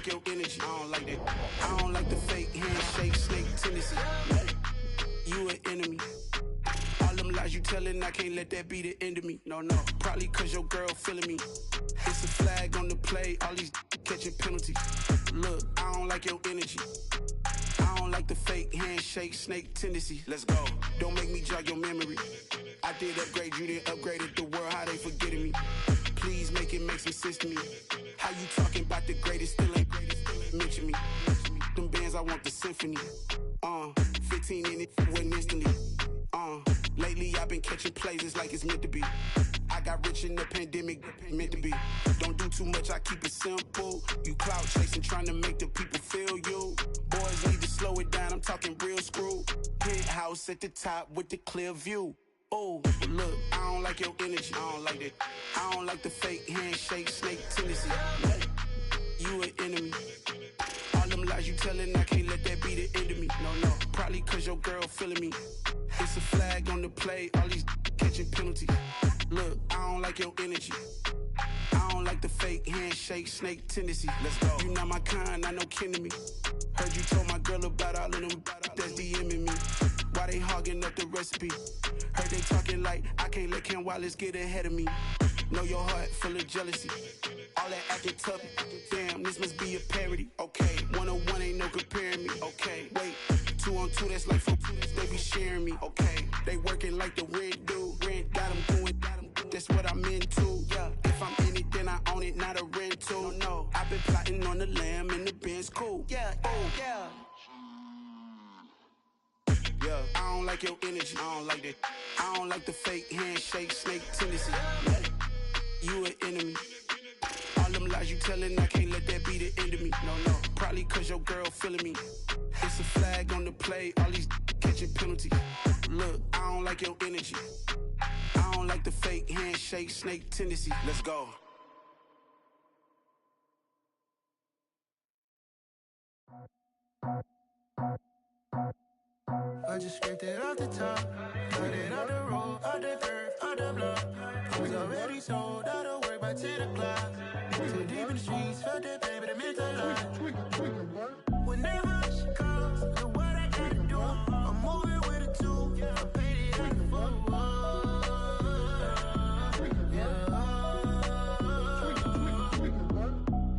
like your energy. I don't like that. I don't like the fake handshake, snake tendency. You an enemy. All them lies you telling, I can't let that be the end of me. No, probably cause your girl feeling me. It's a flag on the play, all these catching penalties. Look, I don't like your energy. I don't like the fake handshake, snake tendency. Let's go. Don't make me jog your memory. I did upgrade you, then upgraded the world, how they forgetting me. Please make it make some sense to me. How you talking about the greatest, still ain't greatest, mention me. Them bands, I want the symphony. 15 in it, wasn't instantly. Lately I've been catching plays, it's like it's meant to be. I got rich in the pandemic, meant to be. Don't do too much, I keep it simple. You clout chasing, trying to make the people feel you. Boys need to slow it down, I'm talking real screw. Penthouse at the top with the clear view. Oh, look, I don't like your energy, I don't like that. I don't like the fake handshake, snake tendency. You an enemy. All them lies you telling, I can't let that be the end of me. No, probably cause your girl feeling me. It's a flag on the play, all these catching penalties. Look, I don't like your energy. I don't like the fake handshake, snake tendency. Let's go. You not my kind, I know kin to me. Heard you told my girl about all of them that's DMing me. Why they hogging up the recipe? Heard they talking like I can't let Ken Wallace get ahead of me. Know your heart full of jealousy. All that acting tough, damn, this must be a parody. Okay, 101 ain't no comparing me. Okay, wait, 2 on 2, that's like 4 they be sharing me. Okay, they working like the rent do. Rent got them doing, that's what I'm into. Yeah, if I'm in it, then I own it, not a rental. No, I've been plotting on the lamb and the Benz cool. Yeah, yeah. Yeah, I don't like your energy, I don't like that. I don't like the fake handshake, snake tendency. You an enemy. All them lies you telling, I can't let that be the end of me. No, probably cause your girl feeling me. It's a flag on the play, all these catching penalties. Look, I don't like your energy. I don't like the fake handshake, snake tendency. Let's go. I just scraped it off the top, cut it out the road, out the earth, out the block. I was already sold, out of work by 10 o'clock. Too deep in the streets, felt that pain, but it meant a lot. Whenever she calls, look what I gotta do. I'm moving with a 2, I paid it out the full.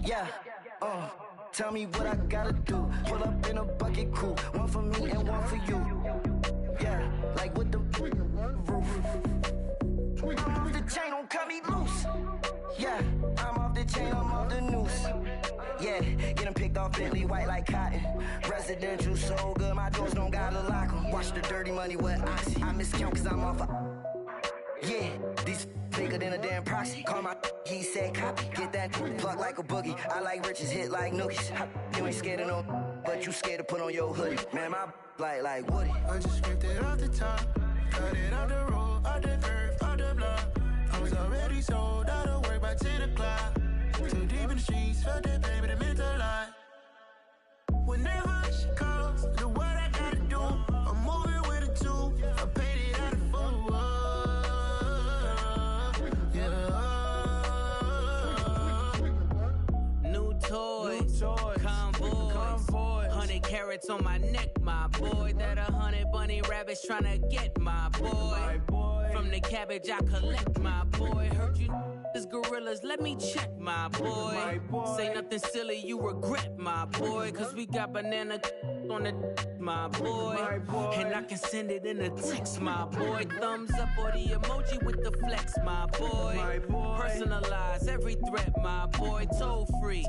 Yeah, tell me what I gotta do. Pull up in a bucket crew, one for me and one for you. Yeah, like with the roof. I'm off the chain, don't cut me loose. Yeah, I'm off the chain, I'm off the noose. Yeah, get them picked off Bentley, white like cotton. Residential so good, my doors don't gotta lock them. Watch the dirty money with oxy. I miscount cause I'm off a... Yeah, these bigger than a damn proxy. Call my he said copy. Get that plug like a boogie. I like riches, hit like nookies. You ain't scared of no, but you scared to put on your hoodie. Man, my like Woody. I just scraped it off the top, cut it out the road, out the earth, out the block. I was already sold, out of work by 10 o'clock. Too deep in the streets, felt that pain, but it meant a lot. Whenever she calls, look what I gotta do. I'm moving with a 2, I paid it out of full. New toys, convoy, 100 carats on my neck, my boy. That 100 bunny rabbits tryna get my boy. From the cabbage I collect, my boy. Heard you is gorillas, let me check, my boy. Say nothing silly, you regret, my boy. Cause we got banana on the my boy. And I can send it in a text, my boy. Thumbs up or the emoji with the flex, my boy. Personalize every threat, my boy. Toll free,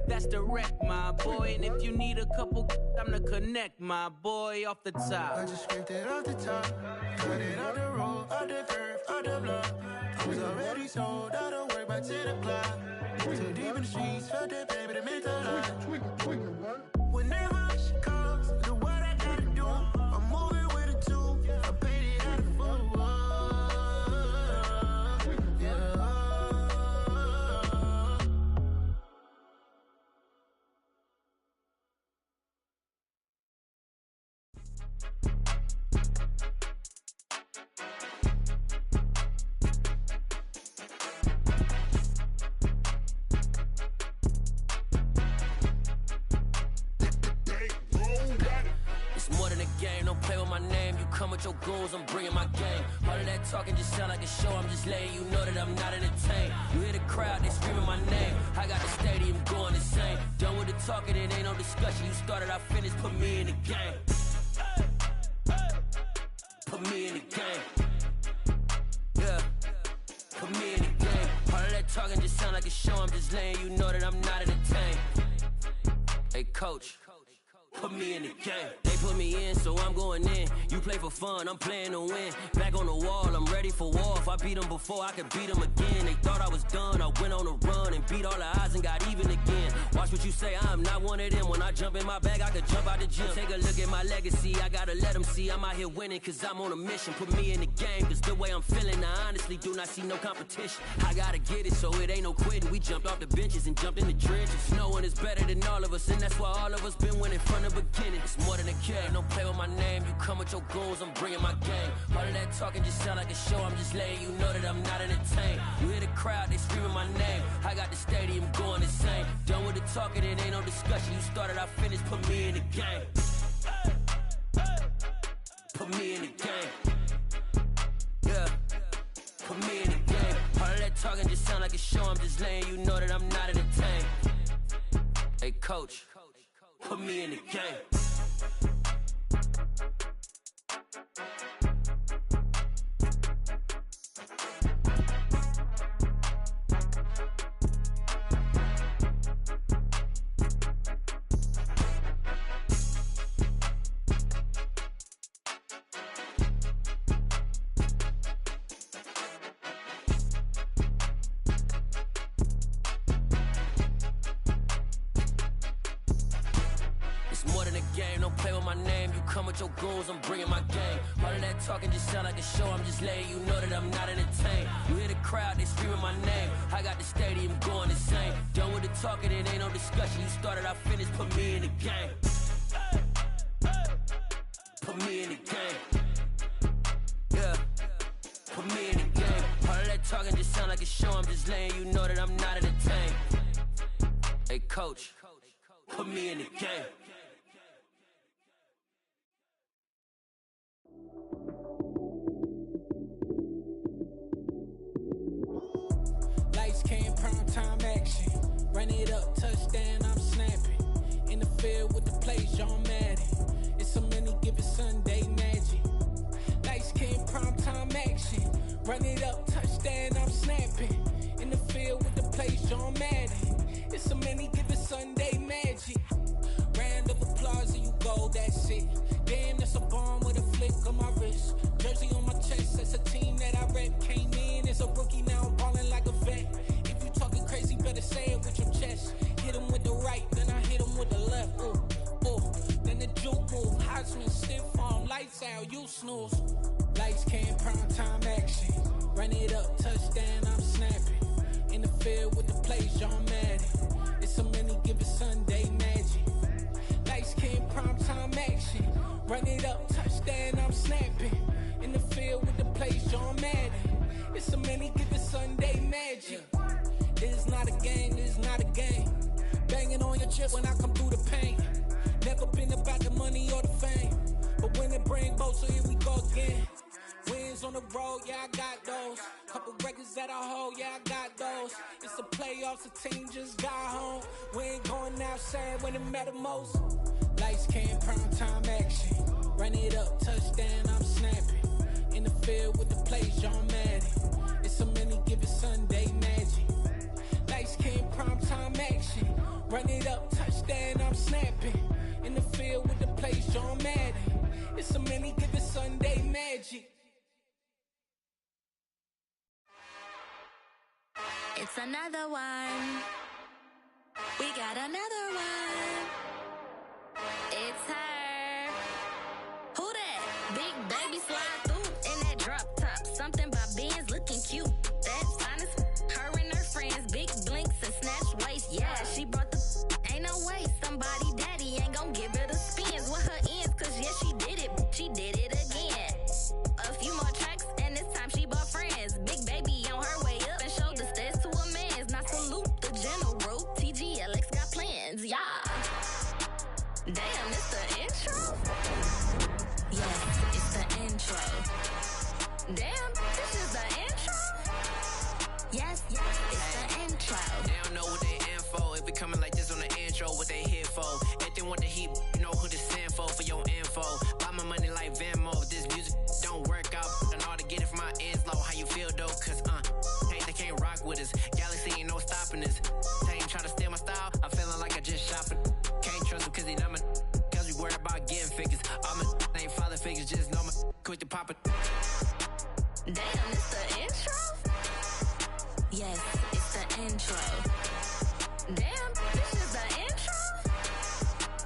that's direct, my boy. And if you need a couple, I'm to connect, my boy. Off the top, I just scraped it off the top, cut it out the road, out the earth, out the block. I was already sold, out of work by 10 o'clock. Too deep in the streets, felt that pain, but it meant a lot. Whenever she calls, look what I gotta do. I'm moving with a 2, I paid it out of full. game, don't play with my name. You come with your goons, I'm bringing my game. All of that talking just sound like a show, I'm just letting you know that I'm not entertained. You hear the crowd, they screaming my name. I got the stadium going insane. Done with the talking, it ain't no discussion. You started, I finished, put me in the game. Put me in the game. Yeah, put me in the game. All of that talking just sound like a show, I'm just letting you know that I'm not entertained. Hey coach, put me in the game. They put me in, so I'm going in. You play for fun, I'm playing to win. Back on the wall, I'm ready for war. If I beat them before, I could beat them again. They thought I was done, I went on a run and beat all the odds and got even again. Watch what you say, I'm not one of them. When I jump in my bag, I could jump out the gym. Take a look at my legacy, I gotta let them see I'm out here winning, cause I'm on a mission. Put me in the game, cause the way I'm feeling, I honestly do not see no competition. I gotta get it, so it ain't no quitting. We jumped off the benches and jumped in the trenches. No one is better than all of us, and that's why all of us been winning from the beginning. It's more than a game, don't play with my name. You come with your goons, I'm bringing my game. All of that talking just sound like a show, I'm just letting you know that I'm not entertained. You hear the crowd, they screaming my name. I got the stadium going insane. Done with the talking, it ain't no discussion. You started, I finished, put me in the game. Put me in the game. Yeah, put me in the game. All of that talking just sound like a show, I'm just letting you know that I'm not entertained. Hey coach, put me in the game. Your goons, I'm bringing my game. All of that talking just sound like a show, I'm just letting you know that I'm not entertained. You hear the crowd, they screaming my name. I got the stadium going insane. Done with the talking, it ain't no discussion. You started, I finished, put me in the game. Put me in the game. Yeah, put me in the game. All of that talking just sound like a show, I'm just letting you know that I'm not entertained. Hey coach, put me in the game. Time action, run it up, touchdown, I'm snapping. In the field with the plays, John Madden. It's so many given Sunday magic. Lights came prime time action, run it up, touchdown, I'm snapping. In the field with the plays, John Madden. It's so many given Sunday magic. Round of applause and you go, that's it. Damn, that's a bomb with a flick on my wrist. Jersey on my chest, that's a team that I rep. Came in as a rookie, now I'm ballin' like a vet. Crazy, better say it with your chest. Hit him with the right, then I hit him with the left. Ooh, ooh, then the juke move. Heisman stiff arm, lights out, you snooze. Lights came, prime time action. Run it up, touchdown, I'm snapping. In the field with the plays, John Madden. It's so many given Sunday magic. Lights came, prime time action. Run it up, touchdown, I'm snapping. In the field with the plays, John Madden. It's so many given Sunday magic. This is not a game, this is not a game. Banging on your chest when I come through the pain. Never been about the money or the fame. But when it bring both, so here we go again. Wins on the road, yeah, I got those. Couple records that I hold, yeah, I got those. It's the playoffs, the team just got home. We ain't going outside when it matter most. Lights came, prime time action. Run it up, touchdown, I'm snapping. In the field with the plays, John Madden. It's so many given Sunday magic. Lights came, prime time action. Run it up, touchdown, I'm snapping. In the field with the plays, John Madden. It's so many given Sunday magic. It's another one. We got another one. It's her. Who that? Big baby slide through in that drop top. Something by Benz looking cute. That's honest. Her and her friends, big blinks and snatch waist. Yeah, she brought the. Ain't no way somebody daddy ain't gon' give her the spins with her ends. Cause yeah, she did it. She did it again. A few more tracks and this time she bought friends. Big baby on her way up and showed the stairs to a man's. Now salute the general. TGLX got plans, yeah. Damn, it's the intro. it's the intro. Damn, this is the intro? Yes, it's the intro. They don't know what they in for. If we coming like this on the intro, what they here for? If they want the heat, you know who to send for your info. Buy my money like Venmo. If this music don't work out, and all to get it from my ends low. How you feel though? Cause hey, they can't rock with us. Galaxy ain't no stopping this. They ain't try to steal my style. I'm feeling like I just shopping. Can't trust them cause they dumb. Cause we worried about getting figures. All my ain't father figures, just know my quick to pop it. Damn, it's the intro? Yes, it's the intro. Damn, this is the intro?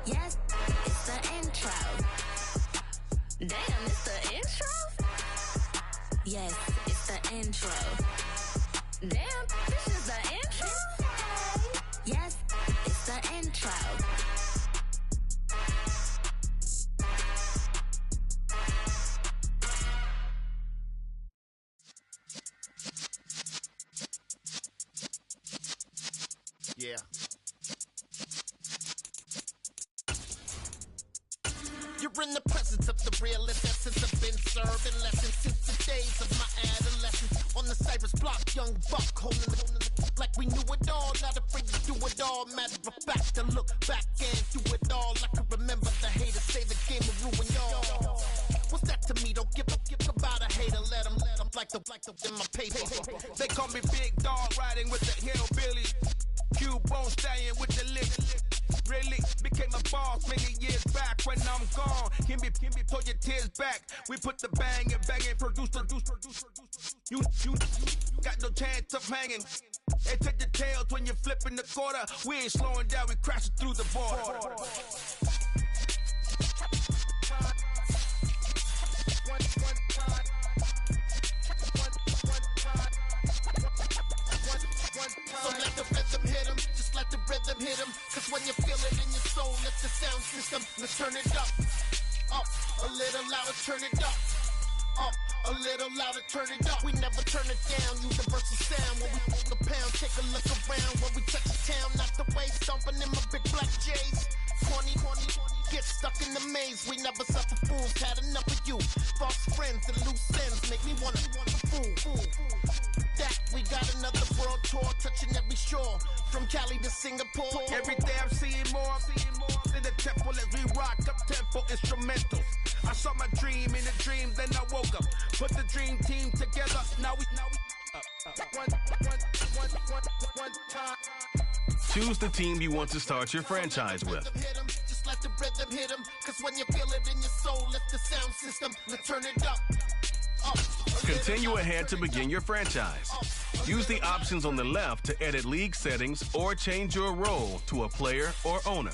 Yes, it's the intro. Damn, it's the intro? Yes, it's the intro. Damn, this is the intro? Yes, it's the intro. Yeah. You're in the presence of the realest essence. I've been serving lessons since the days of my adolescence. On the Cypress block, young buck holding the like we knew it all. Not afraid to do it all. Matter of fact, to look back and do it all. I can remember the haters say the game will ruin y'all. What's that to me? Don't give about a hater. Let them like the in my paper. They call me Big Dog, riding with the hillbillies. Cubone stallion with the lick. Really became a boss many years back. When I'm gone, can be pull your tears back. We put the bang and produce. You got no chance of hanging. They take the tails when you're flipping the quarter. We ain't slowing down, we crashing through the border. So let the rhythm hit him, just let the rhythm hit him. Cause when you feel it in your soul, let the sound system, let's turn it up. Up, a little louder, turn it up. Up, a little louder, turn it up. We never turn it down, universal sound. When we move the pound, take a look around. When we touch the town, not the way, stomping in my big black J's. 20, get stuck in the maze. We never suffer fools, had enough of you. False friends and loose ends make me wanna fool. That we got another world tour, touching every shore, from Cali to Singapore. Every day I'm seeing more in the temple as we rock up tempo instrumentals. I saw my dream in a dream, then I woke up. Put the dream team together. Now we one time. Choose the team you want to start your franchise with. Just let the rhythm hit 'em, cause when you feel it in your soul, let the sound system, let's turn it up. Continue ahead to begin your franchise. Use the options on the left to edit league settings or change your role to a player or owner.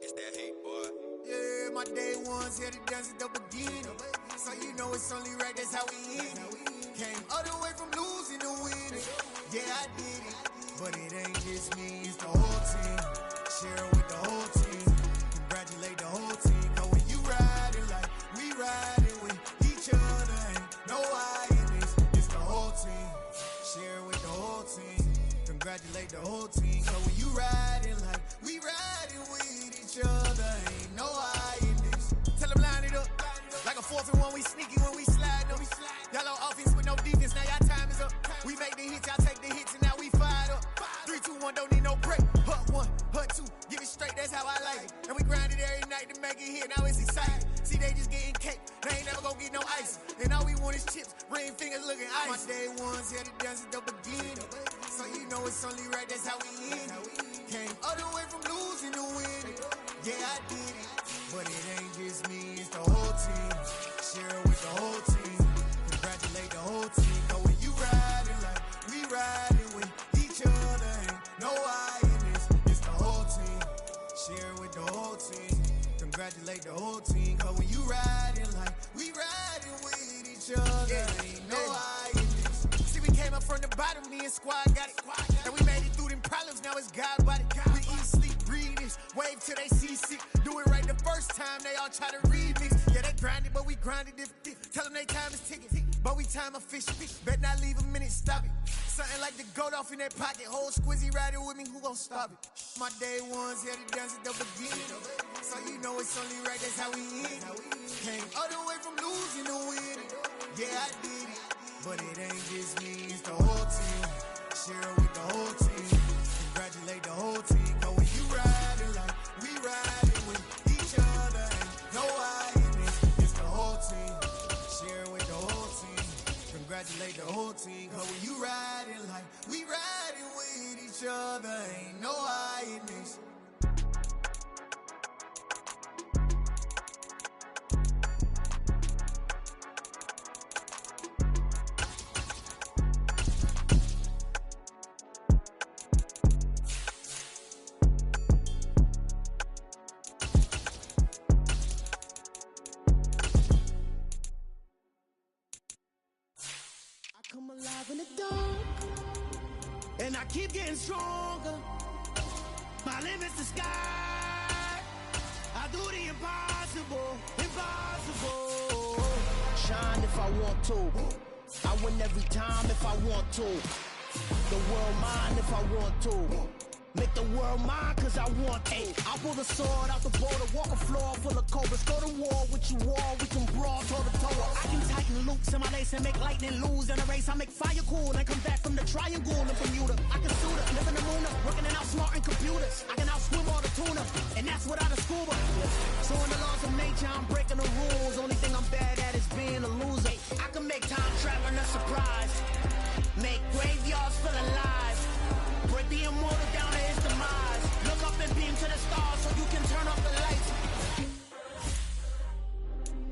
It's that hate, boy. Yeah, my day ones here to dance at the beginning. So you know it's only right, that's how we end it. Came all the way from losing to winning. Yeah, I did it. But it ain't just me, it's the whole team. Share it with the whole team. Congratulate the whole team. Cause when you riding like we riding with each other, ain't no I in this. It's the whole team. Share it with the whole team. Congratulate the whole team. Cause when you riding like we riding with each other, ain't no I in this. Tell them line it up. Like a 4th and 1, we sneaky when we slide them. Y'all on offense with no defense, now y'all time is up. We make the hits, y'all take the hits, and now we fired up. 3, 2, 1, don't need no break. Hut 1, hut 2, give it straight, that's how I like it. And we grind it every night to make it hit, now it's exciting. See, they just getting cake, they ain't never gonna get no ice. And all we want is chips, ring fingers looking ice. My day ones here to dance at the beginning. So you know it's only right, that's how we end it. Came all the way from losing to winning. Yeah, I did it. But it ain't just me, it's the whole team. Share it with the whole team. Congratulate the whole team. Know when you riding like we riding with each other, ain't no I in this. It's the whole team. Share it with the whole team. Congratulate the whole team. Cause when you riding like we riding with each other, ain't no I in this. See, we came up from the bottom, me and squad got it. And we made it through them problems, now it's God body. We eat, sleep, breathe this. Wave till they see sick. Do it right the first time, they all try to remix. Yeah, they grinded, but we grinded different. Tell them they time is ticking, but we time efficient. Bet not leave a minute, stop it. Something like the goat off in that pocket. Whole squizzy riding with me, who gon' stop it? My day ones here to dance at the beginning. So you know it's only right, that's how we end. Came all the way from losing to winning. Yeah, I did it, but it ain't just me, it's the whole team. Share with the whole team. Congratulate the whole team. Cause when you riding like we riding with each other, ain't no hiding. It's the whole team. Share with the whole team. Congratulate the whole team. Cause when you riding like we riding with each other, ain't no hiding. Come alive in the dark, and I keep getting stronger. My limit's the sky. I do the impossible, impossible. Shine if I want to. I win every time if I want to. The world mine if I want to. Make the world mine cause I want to. I pull the sword out the border, walk a floor full of cobras. Go to war with you all, we can brawl toe to toe. I can tighten loops in my lace and make lightning lose in a race. I make fire cool and come back from the triangle in Bermuda. I can shoot it, live in the moon, working and outsmarting computers. I can outswim all the tuna, and that's without a scuba. So in the laws of nature, I'm breaking the rules. Only thing I'm bad at is being a loser. I can make time traveling a surprise. Make graveyards feel alive. Break the immortal down to his demise. Look up and beam to the stars so you can turn off the lights.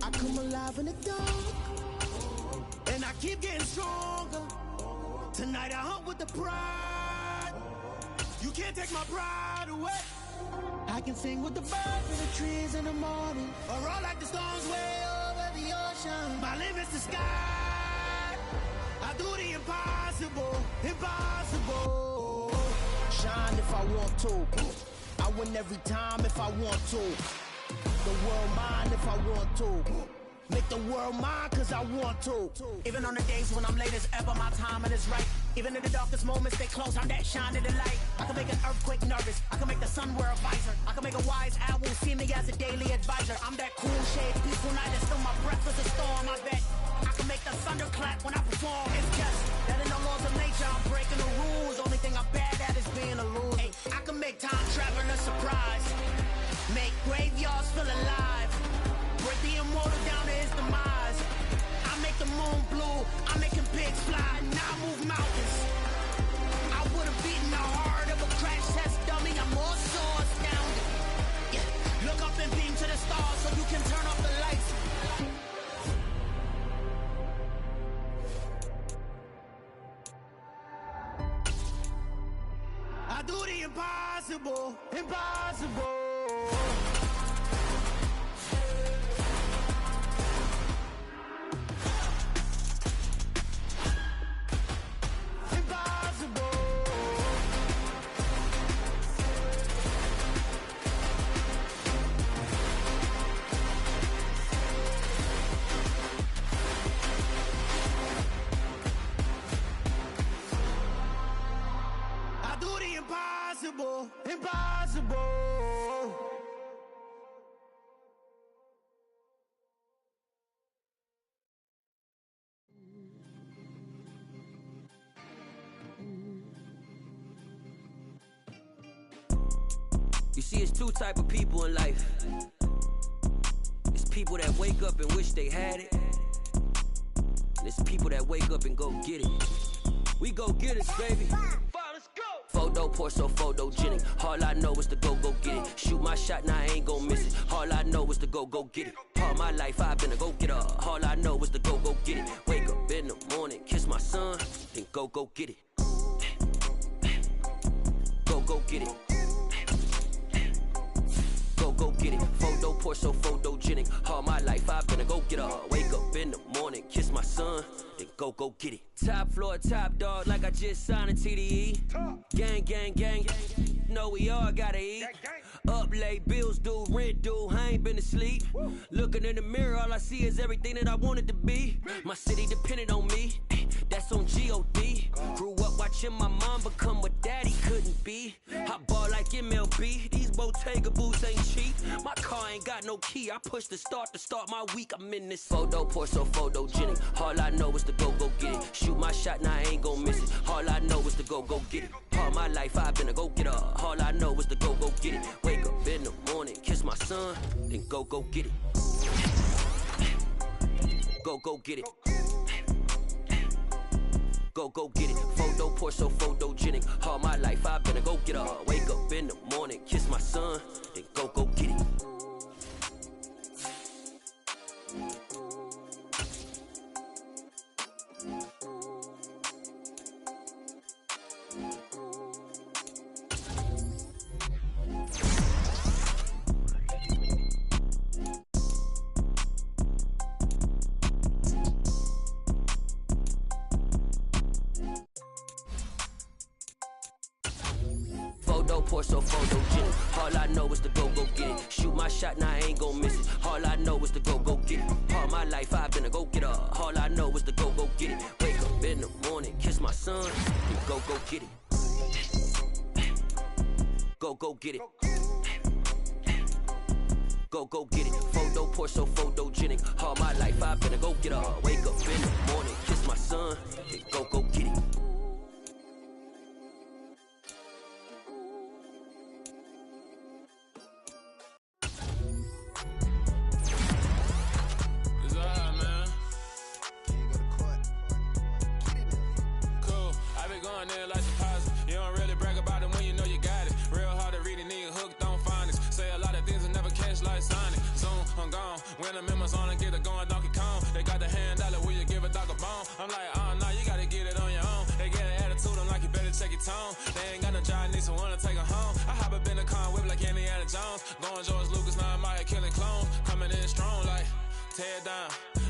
I come alive in the dark, and I keep getting stronger. Tonight I hunt with the pride. You can't take my pride away. I can sing with the birds in the trees in the morning, or roll like the storms way over the ocean. My limit's the sky. I do the impossible, impossible. Shine if I want to. I win every time if I want to. The world mine if I want to. Make the world mine cause I want to. Even on the days when I'm late as ever, my timing is right. Even in the darkest moments, they close, I'm that shining the light. I can make an earthquake nervous, I can make the sun wear a visor. I can make a wise owl see me as a daily advisor. I'm that cool shade, peaceful night, and still my breath is a storm, I bet. I can make the thunder clap when I perform. It's just that in the laws of nature, I'm breaking the rules. Only thing I'm bad at is being a loser. Hey, I can make time traveling a surprise. Make graveyards feel alive. Break the immortal down to his demise. I make the moon blue. I'm making pigs fly. Now I move mountains. I would have beaten the heart of a crash test dummy. I'm more so astounded. Yeah. Look up and beam to the stars so you can turn off the lights. I do the impossible, impossible. Impossible, impossible. You see, it's two type of people in life. It's people that wake up and wish they had it, and it's people that wake up and go get it. We go get it, baby. Photo pour so photogenic. All I know is to go get it. Shoot my shot, now I ain't gon' miss it. All I know is to go get it. All my life I've been a go-getter. All I know is to go get it. Wake up in the morning, kiss my son, then go get it. Go get it. Go get it. Photo pour so photogenic. All my life I've been a go-getter. Wake up in the morning, kiss my son, then go get it. Top floor, top dog, like I just signed a TDE. Gang, gang, gang, know we all gotta eat. Up late, bills due, rent due, I ain't been asleep. Looking in the mirror, all I see is everything that I wanted to be. My city depended on me, that's on G.O.D. Grew up watching my mom become what daddy couldn't be. I ball like MLB, these Bottega boots ain't cheap. My car ain't got no key, I push the start to start my week. I'm in this photo, pour so photogenic. All I know is to go get it. Shoot my shot, now I ain't gon' miss it. All I know is to go get it. All my life I've been a go-getter. All I know is to go get it. Wake up in the morning, kiss my son, then go get it. Go get it. Go get it. Photo, pour so photogenic. All my life I've been a go-getter. Wake up in the morning, kiss my son, then go get it. Pour so photogenic. All I know is to go get it. Shoot my shot, now I ain't gon' miss it. All I know is to go get it. All my life I've been a go-getter. All I know is to go get it. Wake up in the morning, kiss my son, and go get it. Go get it. Go get it. Photo, pour so photogenic. All my life I've been a go-getter. Wake up in the morning, kiss my son, and go get it. When the members on and get it going Donkey Kong, they got the hand dollar, will you give a dog a bone? I'm like, oh no, you gotta get it on your own. They get an attitude, I'm like, you better check your tone. They ain't got no job, need someone to take her home. I hop up in the car, whip like Indiana Jones. Going George Lucas, now I'm out here killing clones. Coming in strong like, tear down,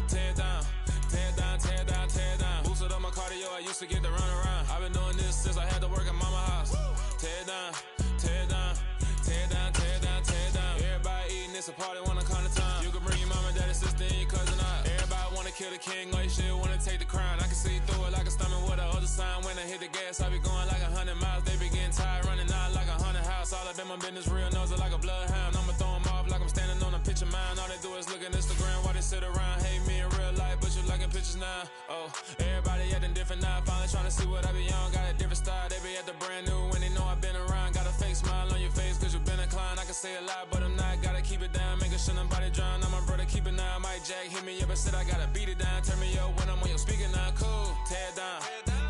tear down, tear down, tear down, tear down. Boosted up my cardio, I used to get to run around. I've been doing this since I had to work at mama house. Tear down, tear down, tear down, tear down, tear down. Everybody eating, it's a party, wanna come to time. You can bring your mama, daddy, sister, and your cousin out. Everybody wanna kill the king, like shit, wanna take the crown. I can see through it like a stomach with a other sign. When I hit the gas, I be going like 100 miles. They be getting tired, running out like 100 house. All up in my business, real nose it like a bloodhound. I'ma throw them off like I'm standing on a picture mine. All they do is look at Instagram while they sit around. Hate me in real life, but you liking pictures now. Oh, everybody acting different now. Finally trying to see what I be on. Got a different style, they be at the brand new when they know I've been around. Got a fake smile on your face, cause you been inclined. I can say a lot, but I'm not. Gotta keep it down, making sure nobody drown. I'm my brother, keep it now. Mike Jack hit me up and said I gotta beat it down. Turn me up when I'm on your speaker now. Cool, tear down,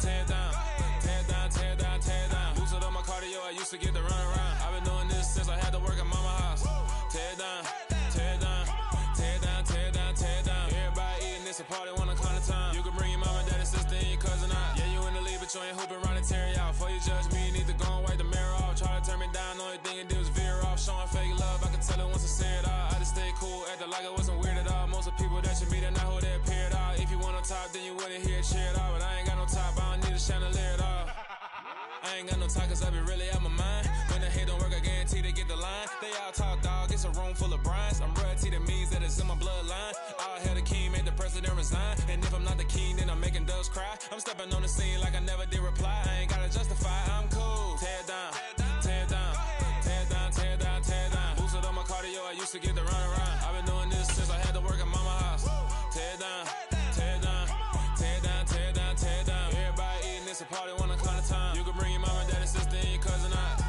tear down, tear down, tear down, tear down. Boosted up my cardio, I used to get to run around. I've been doing this since I had to work at mama house. Tear down, tear down, tear down, tear down, tear down. Everybody eating, it's a party, wanna come to time. You can bring your mama, daddy, sister, and your cousin out. Yeah, you in the lead, but you ain't hooping around and tear you out. Before you judge me, you need to go and wipe the mirror off. Try to turn me down, only thing you do is veer off. Showing fake love, I can tell it once I say it all. I just stay cool, acting like I wasn't weird at all. Most of the people that you meet are not who they appear at all. If you want on top, then you wouldn't hear it cheer at all. But I ain't got no top, I don't need a chandelier at all. I ain't got no talk, cause I be really out my mind. When the hate don't work, I guarantee they get the line. They all talk, dog, it's a room full of brines. I'm royalty, that means that it's in my bloodline. All hail the king, made the president resign. And if I'm not the king, then I'm making doves cry. I'm stepping on the scene like I never did reply. I ain't gotta justify, I'm cool. Tear down, tear down, tear down, tear down, tear down. Boosted up my cardio, I used to get to run around. I've been doing this since I had to work at mama house. Tear down, tear down, tear down, tear down, tear down. Everybody eating, it's a party, wanna come to time. You can bring your mama, daddy, sister, and your cousin out.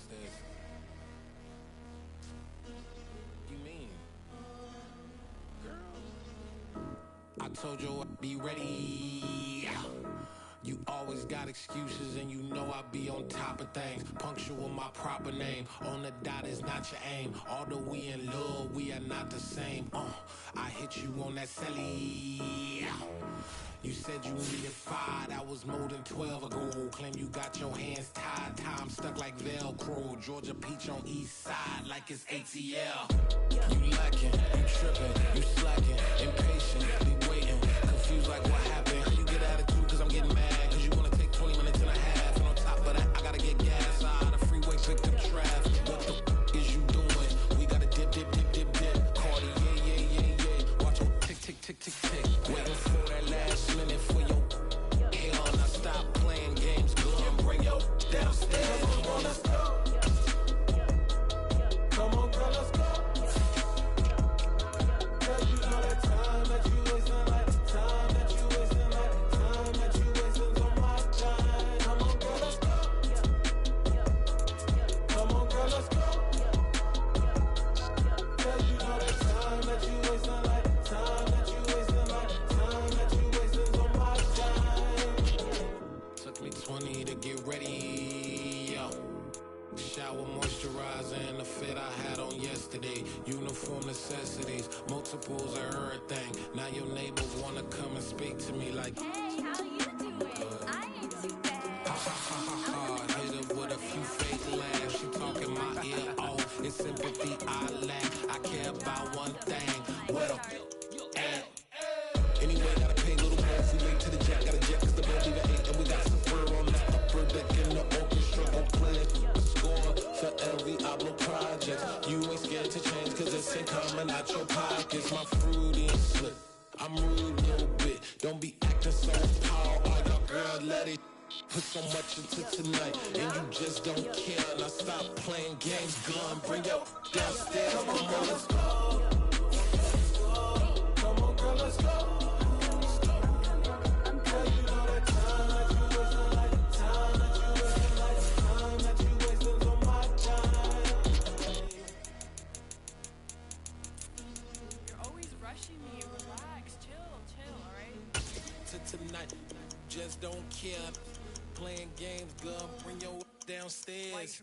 downstairs. You mean? Girl. I told you I'd be ready. You always got excuses and you know I be on top of things. Punctual my proper name. On the dot is not your aim. Although we in love, we are not the same. I hit you on that celly. You said you needed 5, that was more than 12 ago. Claim you got your hands tied, time stuck like Velcro. Georgia Peach on east side like it's ATL. You lacking, you tripping, you slacking, impatient, be waiting, confused like what happened. How you get attitude cause I'm getting mad, cause you wanna take 20 minutes and a half. And on top of that, I gotta get gas out the freeway, pick up traffic. What the is you doing? We gotta dip, dip, dip, dip, dip. Cardi, yeah. Watch your tick, tick, tick, tick, tick. Waiting for that last minute for your hell. Now stop playing games, go and bring your downstairs. Come on, let's go. Come on, girl, let's go. Cause you know that time that you wasting, like time that you wasting, like time that you wasting on my time. Come on, girl, let's go. Come on, girl, let's go. Cause you know that time that you wasting, like time that you wasting, like time that you wasting on my time. Took me 20 to get ready, yo. Shower, moisturizer, and the fit I had on yesterday. Uniform necessities, multiples of everything. Now your neighbors wanna come and speak to me like, hey, how you doing? I ain't too bad. Ha ha ha ha ha. Hit her with a few fake laughs. She talking my ear off. It's sympathy I lack. I care about one thing. Well, and anyway, gotta pay a little more if we late to the jet. Got a jet cause the bed leaving 8 and we got some fur on the upper deck in the orchestra. Go play a score for every Ablo project. You ain't scared to change cause it's ain't coming out your pockets. My fruity and slip. I'm rude a little bit. Don't be acting so power. All your girl, let it put so much into tonight. And you just don't care. Now stop playing games. Gun, bring your downstairs. Come on, let's go. Come on, girl, let's go. Tonight, just don't care. Playing games, girl, bring your downstairs.